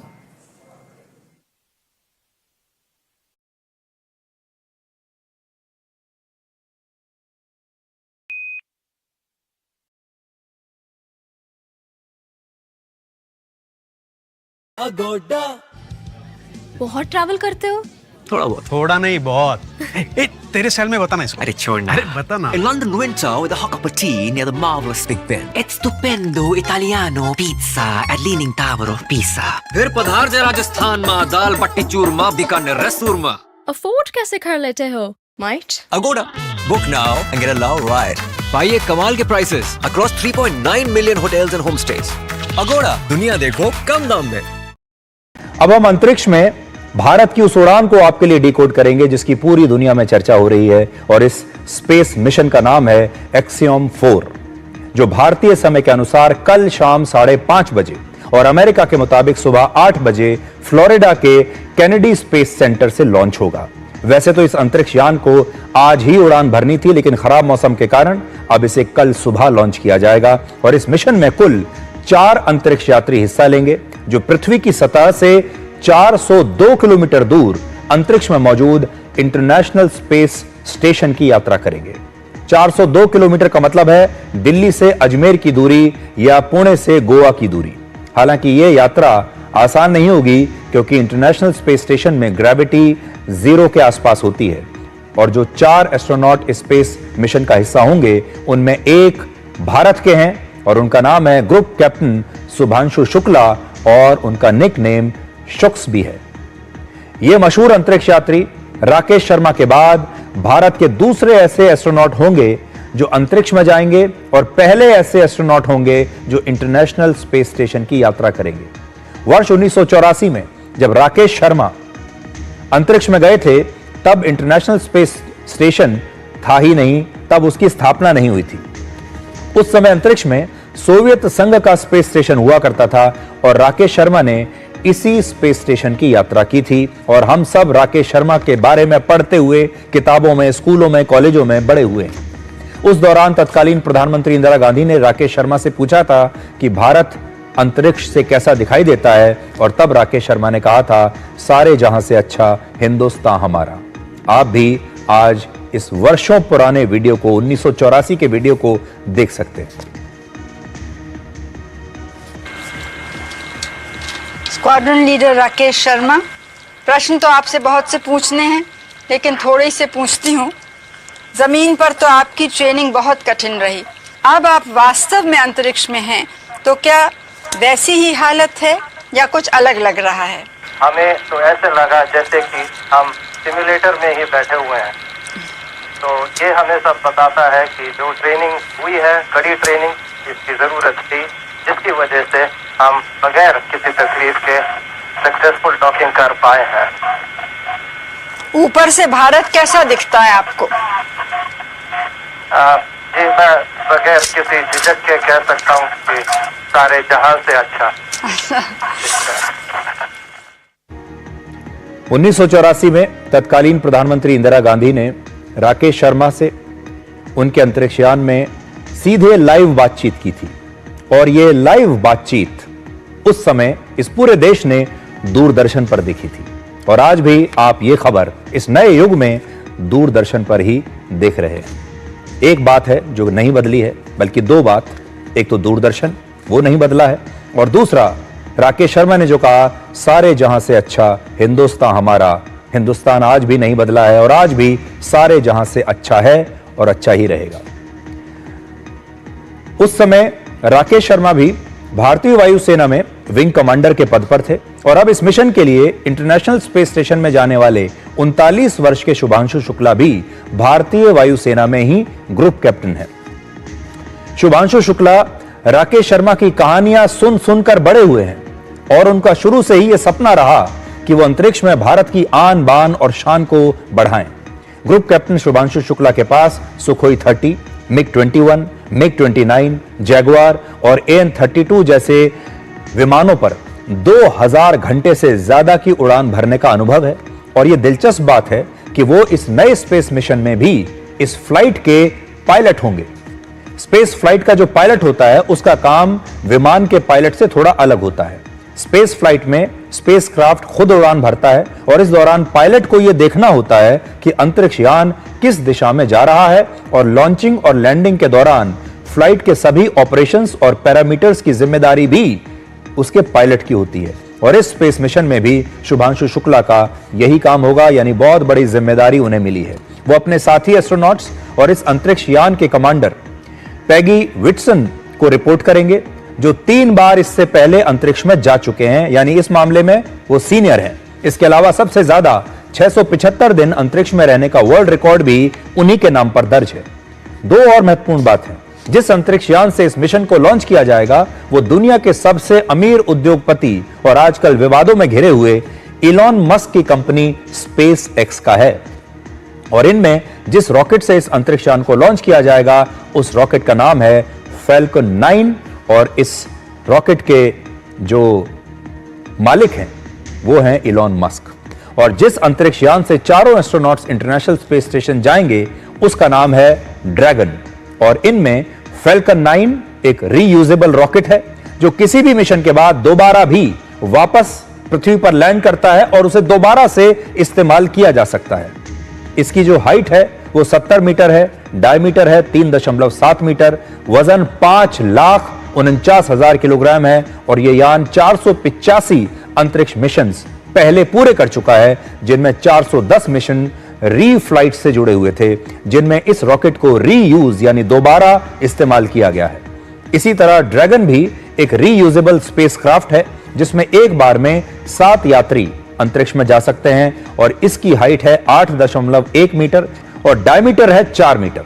बहुत travel करते हो? थोड़ा बहुत. थोड़ा नहीं बहुत. ए, तेरे cell में बता ना इसको. अरे छोड़ना. अरे बता ना. A London winter with a hot cup of tea near the marvelous Big Ben. È stupendo italiano pizza at Leaning Tower of Pisa. फिर पधार जा राजस्थान में दाल बट्टी चूरमा बीकानेर रसूरमा. अफोर्ड कैसे कर लेते हो, might? Agoda. Book now and get a low ride. पाइए कमाल के prices across 3.9 million hotels and homestays. Agoda. दुनिया देखो कम दाम में. अब हम अंतरिक्ष में भारत की उस उड़ान को आपके लिए डिकोड करेंगे जिसकी पूरी दुनिया में चर्चा हो रही है, और इस स्पेस मिशन का नाम है Axiom-4, जो भारतीय समय के अनुसार कल शाम 5:30 बजे और अमेरिका के मुताबिक सुबह 8 बजे फ्लोरिडा के कैनेडी स्पेस सेंटर से लॉन्च होगा। वैसे तो इस अंतरिक्ष यान को आज ही उड़ान भरनी थी, लेकिन खराब मौसम के कारण अब इसे कल सुबह लॉन्च किया जाएगा। और इस मिशन में कुल 4 अंतरिक्ष यात्री हिस्सा लेंगे, जो पृथ्वी की सतह से 402 किलोमीटर दूर अंतरिक्ष में मौजूद इंटरनेशनल स्पेस स्टेशन की यात्रा करेंगे। 402 किलोमीटर का मतलब है दिल्ली से अजमेर की दूरी या पुणे से गोवा की दूरी। हालांकि यह यात्रा आसान नहीं होगी, क्योंकि इंटरनेशनल स्पेस स्टेशन में ग्रेविटी 0 के आसपास होती है, और जो 4 एस्ट्रोनॉट स्पेस मिशन का हिस्सा होंगे उनमें एक भारत के हैं, और उनका नाम है ग्रुप कैप्टन शुभांशु शुक्ला, और उनका निक नेम शुक्स भी है। यह मशहूर अंतरिक्ष यात्री राकेश शर्मा के बाद भारत के दूसरे ऐसे एस्ट्रोनॉट होंगे जो अंतरिक्ष में जाएंगे, और पहले ऐसे एस्ट्रोनॉट होंगे जो इंटरनेशनल स्पेस स्टेशन की यात्रा करेंगे। वर्ष 1984 में जब राकेश शर्मा अंतरिक्ष में गए थे, तब इंटरनेशनल स्पेस स्टेशन था ही नहीं, तब उसकी स्थापना नहीं हुई थी। उस समय अंतरिक्ष में सोवियत संघ का स्पेस स्टेशन हुआ करता था, और राकेश शर्मा ने इसी स्पेस स्टेशन की यात्रा की थी, और हम सब राकेश शर्मा के बारे में पढ़ते हुए किताबों में, स्कूलों में, कॉलेजों में बड़े हुए। उस दौरान तत्कालीन प्रधानमंत्री इंदिरा गांधी ने राकेश शर्मा से पूछा था कि भारत अंतरिक्ष से कैसा दिखाई देता है, और तब राकेश शर्मा ने कहा था, सारे जहां से अच्छा हिंदुस्तान हमारा। आप भी आज इस वर्षों पुराने वीडियो को, 1984 के वीडियो को देख सकते हैं। स्क्वाड्रन लीडर राकेश शर्मा, प्रश्न तो आपसे बहुत से पूछने हैं, लेकिन थोड़े से पूछती हूँ। जमीन पर तो आपकी ट्रेनिंग बहुत कठिन रही, अब आप वास्तव में अंतरिक्ष में हैं, तो क्या वैसी ही हालत है या कुछ अलग लग रहा है? हमें तो ऐसे लगा जैसे कि हम सिमुलेटर में ही बैठे हुए हैं। तो ये हमें सब बताता है कि जो ट्रेनिंग हुई है, कड़ी ट्रेनिंग, इसकी ज़रूरत थी, जिसकी वजह से हम बगैर किसी तकलीफ के सक्सेसफुल डॉकिंग कर पाए हैं। ऊपर से भारत कैसा दिखता है आपको? जी, मैं बगैर किसी झिझक के कह सकता हूँ कि सारे जहां से अच्छा। 1984 में तत्कालीन प्रधानमंत्री इंदिरा गांधी ने राकेश शर्मा से उनके अंतरिक्षयान में सीधे लाइव बातचीत की थी, और यह लाइव बातचीत उस समय इस पूरे देश ने दूरदर्शन पर देखी थी। और आज भी आप ये खबर इस नए युग में दूरदर्शन पर ही देख रहे हैं। एक बात है जो नहीं बदली है, बल्कि दो बात। एक तो दूरदर्शन, वो नहीं बदला है, और दूसरा राकेश शर्मा ने जो कहा, सारे जहां से अच्छा हिंदुस्तान हमारा। हिंदुस्तान आज भी नहीं बदला है और आज भी सारे जहां से अच्छा है और अच्छा ही रहेगा। उस समय राकेश शर्मा भी भारतीय वायुसेना में विंग कमांडर के पद पर थे और अब इस मिशन के लिए इंटरनेशनल स्पेस स्टेशन में जाने वाले 39 वर्ष के शुभांशु शुक्ला भी भारतीय वायुसेना में ही ग्रुप कैप्टन हैं। शुभांशु शुक्ला राकेश शर्मा की कहानियां सुन सुनकर बड़े हुए हैं और उनका शुरू से ही यह सपना रहा कि वो अंतरिक्ष में भारत की आन बान और शान को बढ़ाएं। ग्रुप कैप्टन शुभांशु शुक्ला के पास सुखोई 30, मिग-21, मिग-29, जैगुआर और AN-32 जैसे विमानों पर 2000 घंटे से ज्यादा की उड़ान भरने का अनुभव है। और यह दिलचस्प बात है कि वो इस नए स्पेस मिशन में भी इस फ्लाइट के पायलट होंगे। स्पेस फ्लाइट का जो पायलट होता है उसका काम विमान के पायलट से थोड़ा अलग होता है। स्पेस फ्लाइट में स्पेसक्राफ्ट खुद उड़ान भरता है और इस दौरान पायलट को यह देखना होता है कि अंतरिक्ष यान किस दिशा में जा रहा है, और लॉन्चिंग और लैंडिंग के दौरान फ्लाइट के सभी ऑपरेशंस और पैरामीटर्स की जिम्मेदारी भी उसके पायलट की होती है। और इस स्पेस मिशन में भी शुभांशु शुक्ला का यही काम होगा, यानी बहुत बड़ी जिम्मेदारी उन्हें मिली है। वो अपने साथी एस्ट्रोनॉट्स और इस अंतरिक्ष यान के कमांडर पैगी विटसन को रिपोर्ट करेंगे, जो 3 बार इससे पहले अंतरिक्ष में जा चुके हैं, यानी इस मामले में वो सीनियर हैं। इसके अलावा सबसे ज्यादा 675 दिन अंतरिक्ष में रहने का वर्ल्ड रिकॉर्ड भी उन्हीं के नाम पर दर्ज है। दो और महत्वपूर्ण बात है, जिस अंतरिक्ष यान से इस मिशन को लॉन्च किया जाएगा वो दुनिया के सबसे अमीर उद्योगपति और आजकल विवादों में घिरे हुए इलॉन मस्क की कंपनी स्पेस एक्स का है। और इनमें जिस रॉकेट से इस अंतरिक्ष यान को लॉन्च किया जाएगा उस रॉकेट का नाम है फैल्कन 9, और इस रॉकेट के जो मालिक हैं वो हैं इलॉन मस्क। और जिस अंतरिक्ष यान से चारों एस्ट्रोनॉट्स इंटरनेशनल स्पेस स्टेशन जाएंगे उसका नाम है ड्रैगन। और इनमें फैल्कन 9 एक रीयूजेबल रॉकेट है जो किसी भी मिशन के बाद दोबारा भी वापस पृथ्वी पर लैंड करता है और उसे दोबारा से इस्तेमाल किया जा सकता है। इसकी जो हाइट है वो 70 मीटर है, डायमीटर है 3.7 मीटर, वजन 5,49,000 किलोग्राम है और यह यान 485 अंतरिक्ष मिशंस पहले पूरे कर चुका है, जिनमें 410 मिशन रीफ्लाइट से जुड़े हुए थे, जिनमें इस रॉकेट को रीयूज यानी दोबारा इस्तेमाल किया गया है। इसी तरह ड्रैगन भी एक रीयूजेबल स्पेसक्राफ्ट है जिसमें एक बार में 7 यात्री अंतरिक्ष में जा सकते हैं और इसकी हाइट है 8.1 मीटर और डायमीटर है 4 मीटर।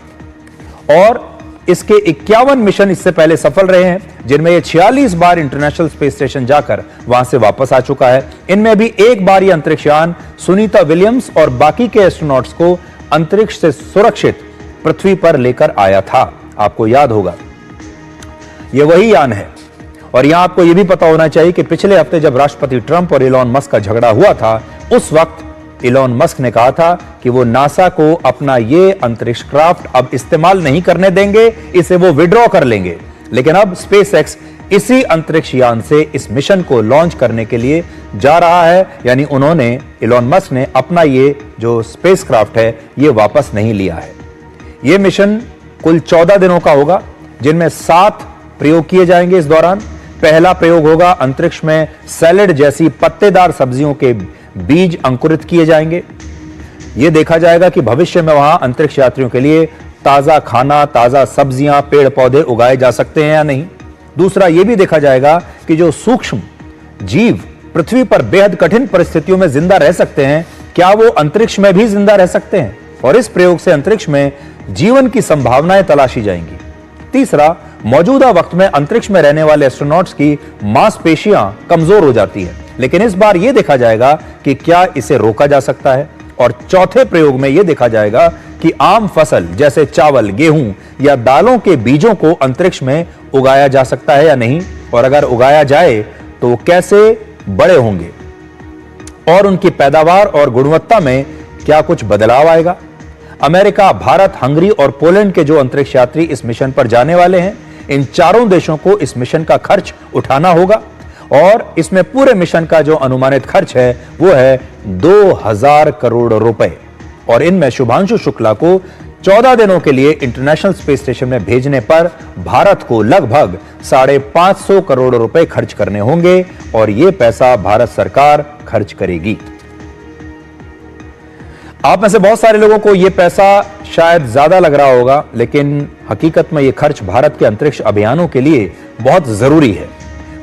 और इसके 51 मिशन इससे पहले सफल रहे हैं, जिनमें ये 46 बार इंटरनेशनल स्पेस स्टेशन जाकर वहां से वापस आ चुका है। इनमें भी एक बार ये अंतरिक्ष यान सुनीता विलियम्स और बाकी के एस्ट्रोनॉट्स को अंतरिक्ष से सुरक्षित पृथ्वी पर लेकर आया था। आपको याद होगा यह वही यान है। और यहां आपको यह भी पता होना चाहिए कि पिछले हफ्ते जब राष्ट्रपति ट्रंप और इलॉन मस्क का झगड़ा हुआ था, उस वक्त इलॉन मस्क ने कहा था कि वो नासा को अपना ये अंतरिक्ष क्राफ्ट अब इस्तेमाल नहीं करने देंगे, इसे वो विड्रॉ कर लेंगे। लेकिन अब स्पेस एक्स इसी अंतरिक्ष यान से इस मिशन को लॉन्च करने के लिए जा रहा है, यानी उन्होंने इलॉन मस्क ने अपना ये जो स्पेस क्राफ्ट है ये वापस नहीं लिया है। यह मिशन कुल 14 दिनों का होगा, जिनमें 7 प्रयोग किए जाएंगे। इस दौरान पहला प्रयोग होगा अंतरिक्ष में सैलेड जैसी पत्तेदार सब्जियों के बीज अंकुरित किए जाएंगे। यह देखा जाएगा कि भविष्य में वहां अंतरिक्ष यात्रियों के लिए ताजा खाना, ताजा सब्जियां, पेड़ पौधे उगाए जा सकते हैं या नहीं। दूसरा यह भी देखा जाएगा कि जो सूक्ष्म जीव पृथ्वी पर बेहद कठिन परिस्थितियों में जिंदा रह सकते हैं, क्या वो अंतरिक्ष में भी जिंदा रह सकते हैं, और इस प्रयोग से अंतरिक्ष में जीवन की संभावनाएं तलाशी जाएंगी। तीसरा, मौजूदा वक्त में अंतरिक्ष में रहने वाले एस्ट्रोनॉट्स की मांसपेशियां कमजोर हो जाती है, लेकिन इस बार यह देखा जाएगा कि क्या इसे रोका जा सकता है। और चौथे प्रयोग में यह देखा जाएगा कि आम फसल जैसे चावल, गेहूं या दालों के बीजों को अंतरिक्ष में उगाया जा सकता है या नहीं, और अगर उगाया जाए तो कैसे बड़े होंगे और उनकी पैदावार और गुणवत्ता में क्या कुछ बदलाव आएगा। अमेरिका, भारत, हंगरी और पोलैंड के जो अंतरिक्ष यात्री इस मिशन पर जाने वाले हैं, इन चारों देशों को इस मिशन का खर्च उठाना होगा और इसमें पूरे मिशन का जो अनुमानित खर्च है वो है 2000 करोड़ रुपए। और इनमें शुभांशु शुक्ला को 14 दिनों के लिए इंटरनेशनल स्पेस स्टेशन में भेजने पर भारत को लगभग 550 करोड़ रुपए खर्च करने होंगे और यह पैसा भारत सरकार खर्च करेगी। आप में से बहुत सारे लोगों को यह पैसा शायद ज्यादा लग रहा होगा, लेकिन हकीकत में यह खर्च भारत के अंतरिक्ष अभियानों के लिए बहुत जरूरी है।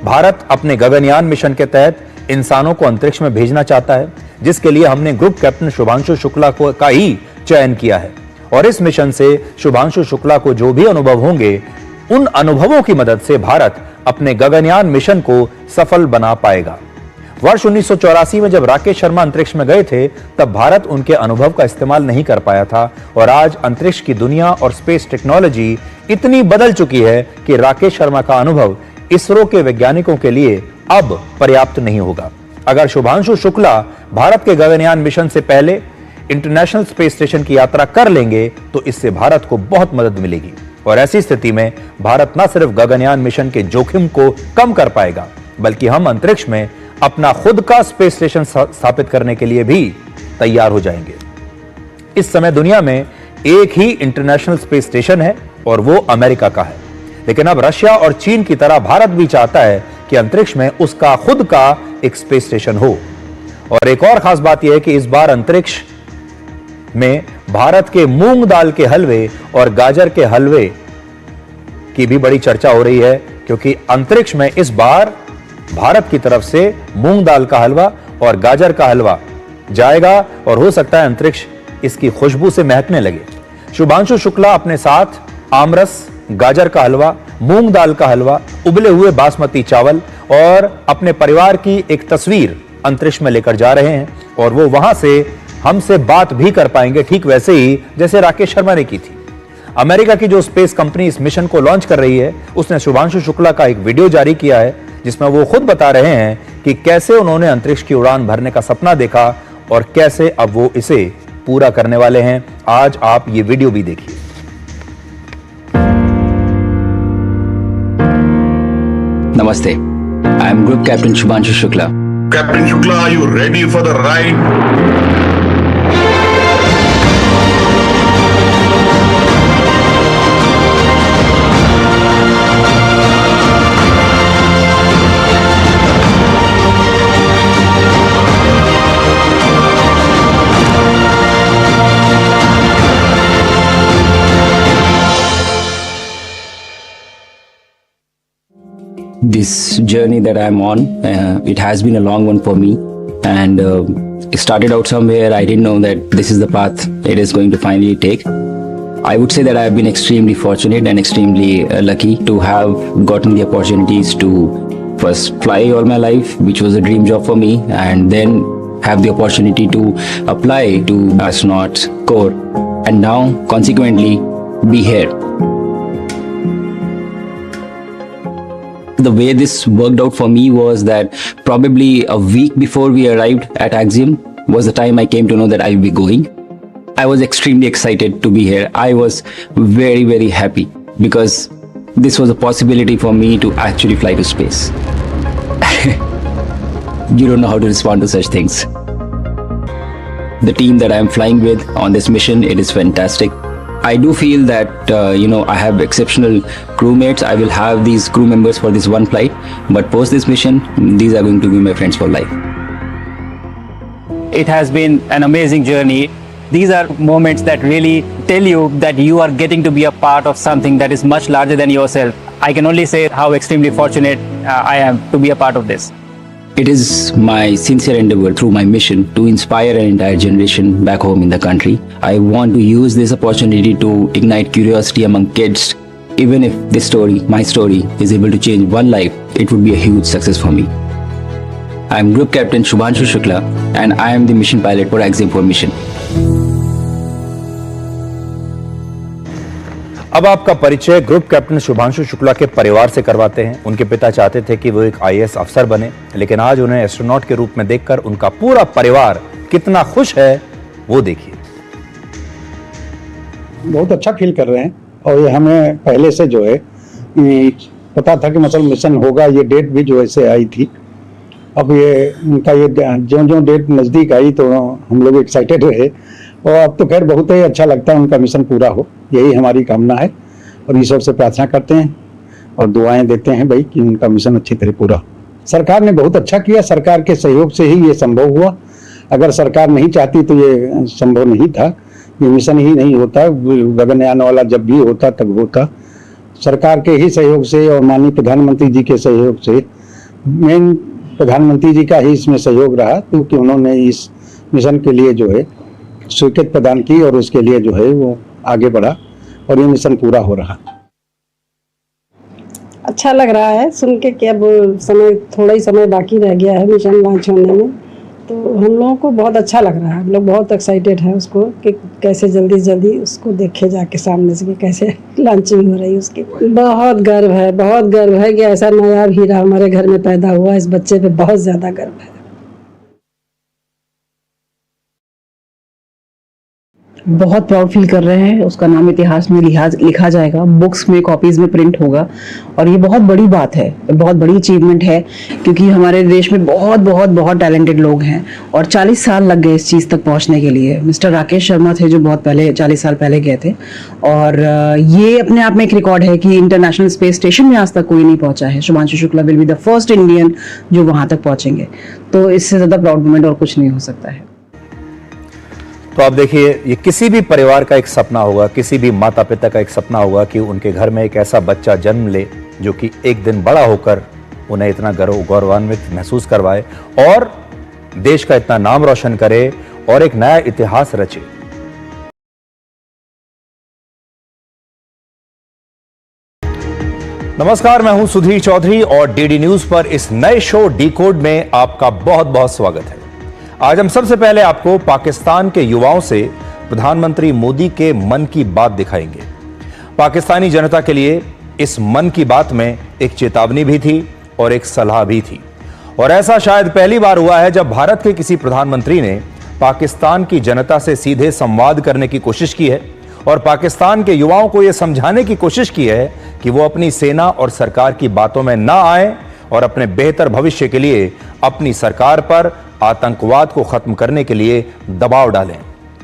भारत अपने गगनयान मिशन के तहत इंसानों को अंतरिक्ष में भेजना चाहता है, जिसके लिए हमने ग्रुप कैप्टन शुभांशु शुक्ला का ही चयन किया है। और इस मिशन से शुभांशु शुक्ला को जो भी अनुभव होंगे, उन अनुभवों की मदद से भारत अपने गगनयान मिशन को सफल बना पाएगा। वर्ष 1984 में जब राकेश शर्मा अंतरिक्ष में गए थे, तब भारत उनके अनुभव का इस्तेमाल नहीं कर पाया था और आज अंतरिक्ष की दुनिया और स्पेस टेक्नोलॉजी इतनी बदल चुकी है कि राकेश शर्मा का अनुभव इसरो के वैज्ञानिकों के लिए अब पर्याप्त नहीं होगा। अगर शुभांशु शुक्ला भारत के गगनयान मिशन से पहले इंटरनेशनल स्पेस स्टेशन की यात्रा कर लेंगे तो इससे भारत को बहुत मदद मिलेगी और ऐसी स्थिति में भारत न सिर्फ गगनयान मिशन के जोखिम को कम कर पाएगा, बल्कि हम अंतरिक्ष में अपना खुद का स्पेस स्टेशन स्थापित करने के लिए भी तैयार हो जाएंगे। इस समय दुनिया में एक ही इंटरनेशनल स्पेस स्टेशन है और वो अमेरिका का है, लेकिन अब रशिया और चीन की तरह भारत भी चाहता है कि अंतरिक्ष में उसका खुद का एक स्पेस स्टेशन हो। और एक और खास बात यह है कि इस बार अंतरिक्ष में भारत के मूंग दाल के हलवे और गाजर के हलवे की भी बड़ी चर्चा हो रही है, क्योंकि अंतरिक्ष में इस बार भारत की तरफ से मूंग दाल का हलवा और गाजर का हलवा जाएगा और हो सकता है अंतरिक्ष इसकी खुशबू से महकने लगे। शुभांशु शुक्ला अपने साथ आमरस, गाजर का हलवा, मूंग दाल का हलवा, उबले हुए बासमती चावल और अपने परिवार की एक तस्वीर अंतरिक्ष में लेकर जा रहे हैं और वो वहां से हमसे बात भी कर पाएंगे, ठीक वैसे ही जैसे राकेश शर्मा ने की थी। अमेरिका की जो स्पेस कंपनी इस मिशन को लॉन्च कर रही है, उसने शुभांशु शुक्ला का एक वीडियो जारी किया है जिसमें वो खुद बता रहे हैं कि कैसे उन्होंने अंतरिक्ष की उड़ान भरने का सपना देखा और कैसे अब वो इसे पूरा करने वाले हैं। आज आप ये वीडियो भी देखिए। Namaste. I am Group Captain Shubhanshu Shukla. Captain Shukla, are you ready for the ride? This journey that I'm on, it has been a long one for me, and it started out somewhere. I didn't know that this is the path it is going to finally take. I would say that I've been extremely fortunate and extremely lucky to have gotten the opportunities to first fly all my life, which was a dream job for me, and then have the opportunity to apply to Astronaut Corps, and now consequently be here. The way this worked out for me was that probably a week before we arrived at Axiom was the time I came to know that I will be going. I was extremely excited to be here. I was very, very happy because this was a possibility for me to actually fly to space. You don't know how to respond to such things. The team that I am flying with on this mission, it is fantastic. I do feel that, I have exceptional crewmates. I will have these crew members for this one flight, but post this mission, these are going to be my friends for life. It has been an amazing journey. These are moments that really tell you that you are getting to be a part of something that is much larger than yourself. I can only say how extremely fortunate I am to be a part of this. It is my sincere endeavor through my mission to inspire an entire generation back home in the country. I want to use this opportunity to ignite curiosity among kids. Even if this story, my story, is able to change one life, it would be a huge success for me. I am Group Captain Shubhanshu Shukla and I am the mission pilot for Axiom-4 mission. अब आपका परिचय group captain Shubhanshu Shukla के परिवार से करवाते हैं। उनके पिता चाहते थे कि वो एक आईएएस अफसर बने, लेकिन आज उन्हें एस्ट्रोनॉट के रूप में देखकर उनका पूरा परिवार कितना खुश है, वो देखिए। बहुत अच्छा फील कर रहे हैं और ये हमें पहले से जो है पता था कि मतलब मिशन होगा, ये डेट भी जो ऐसे आई थी। अब ये उनका ये जो डेट नज़दीक आई तो हम लोग एक्साइटेड रहे, और अब तो खैर बहुत ही अच्छा लगता है उनका मिशन पूरा हो, यही हमारी कामना है और ईश्वर से प्रार्थना करते हैं और दुआएं देते हैं भाई कि उनका मिशन अच्छी तरह पूरा हो। सरकार ने बहुत अच्छा किया, सरकार के सहयोग से ही ये संभव हुआ। अगर सरकार नहीं चाहती तो ये संभव नहीं था, ये मिशन ही नहीं होता, गगनयान वाला जब भी होता तब होता। सरकार के ही सहयोग से और माननीय प्रधानमंत्री जी के सहयोग से, मेन प्रधानमंत्री जी का ही इसमें सहयोग रहा, क्योंकि उन्होंने इस मिशन के लिए जो है स्वीकृति प्रदान की और उसके लिए जो है वो आगे बढ़ा और ये मिशन पूरा हो रहा। अच्छा लग रहा है सुन के कि अब थोड़ा ही समय बाकी रह गया है मिशन लॉन्च होने में, तो हम लोगों को बहुत अच्छा लग रहा है। हम लोग बहुत एक्साइटेड हैं उसको कि कैसे जल्दी से जल्दी उसको देखे जाके सामने से कि कैसे लॉन्चिंग हो रही है उसकी। बहुत गर्व है कि ऐसा नायाब हीरा हमारे घर में पैदा हुआ। इस बच्चे पे बहुत ज़्यादा गर्व है। बहुत प्राउड फील कर रहे हैं। उसका नाम इतिहास में लिखा जाएगा, बुक्स में, कॉपीज में प्रिंट होगा, और ये बहुत बड़ी बात है, बहुत बड़ी अचीवमेंट है, क्योंकि हमारे देश में बहुत बहुत बहुत टैलेंटेड लोग हैं और 40 साल लग गए इस चीज़ तक पहुंचने के लिए। मिस्टर राकेश शर्मा थे जो बहुत पहले 40 साल पहले गए थे, और ये अपने आप में एक रिकॉर्ड है कि इंटरनेशनल स्पेस स्टेशन में आज तक कोई नहीं पहुंचा है। Shubhanshu Shukla will be the first Indian जो वहां तक पहुंचेंगे, तो इससे ज़्यादा प्राउड मोमेंट और कुछ नहीं हो सकता है। तो आप देखिए, ये किसी भी परिवार का एक सपना होगा, किसी भी माता पिता का एक सपना होगा कि उनके घर में एक ऐसा बच्चा जन्म ले जो कि एक दिन बड़ा होकर उन्हें इतना गौरवान्वित महसूस करवाए और देश का इतना नाम रोशन करे और एक नया इतिहास रचे। नमस्कार, मैं हूं सुधीर चौधरी और डीडी न्यूज पर इस नए शो डिकोड में आपका बहुत बहुत स्वागत है। आज हम सबसे पहले आपको पाकिस्तान के युवाओं से प्रधानमंत्री मोदी के मन की बात दिखाएंगे। पाकिस्तानी जनता के लिए इस मन की बात में एक चेतावनी भी थी और एक सलाह भी थी, और ऐसा शायद पहली बार हुआ है जब भारत के किसी प्रधानमंत्री ने पाकिस्तान की जनता से सीधे संवाद करने की कोशिश की है और पाकिस्तान के युवाओं को यह समझाने की कोशिश की है कि वो अपनी सेना और सरकार की बातों में ना आए और अपने बेहतर भविष्य के लिए अपनी सरकार पर आतंकवाद को खत्म करने के लिए दबाव डालें।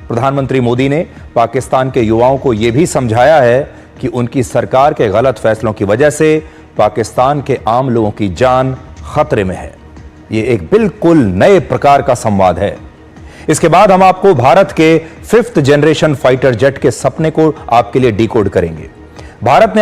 प्रधानमंत्री मोदी ने पाकिस्तान के युवाओं को यह भी समझाया है कि उनकी सरकार के गलत फैसलों की वजह से पाकिस्तान के आम लोगों की जान खतरे में है। यह एक बिल्कुल नए प्रकार का संवाद है। इसके बाद हम आपको भारत के 5th जनरेशन फाइटर जेट के सपने को आपके लिए डिकोड करेंगे। भारत ने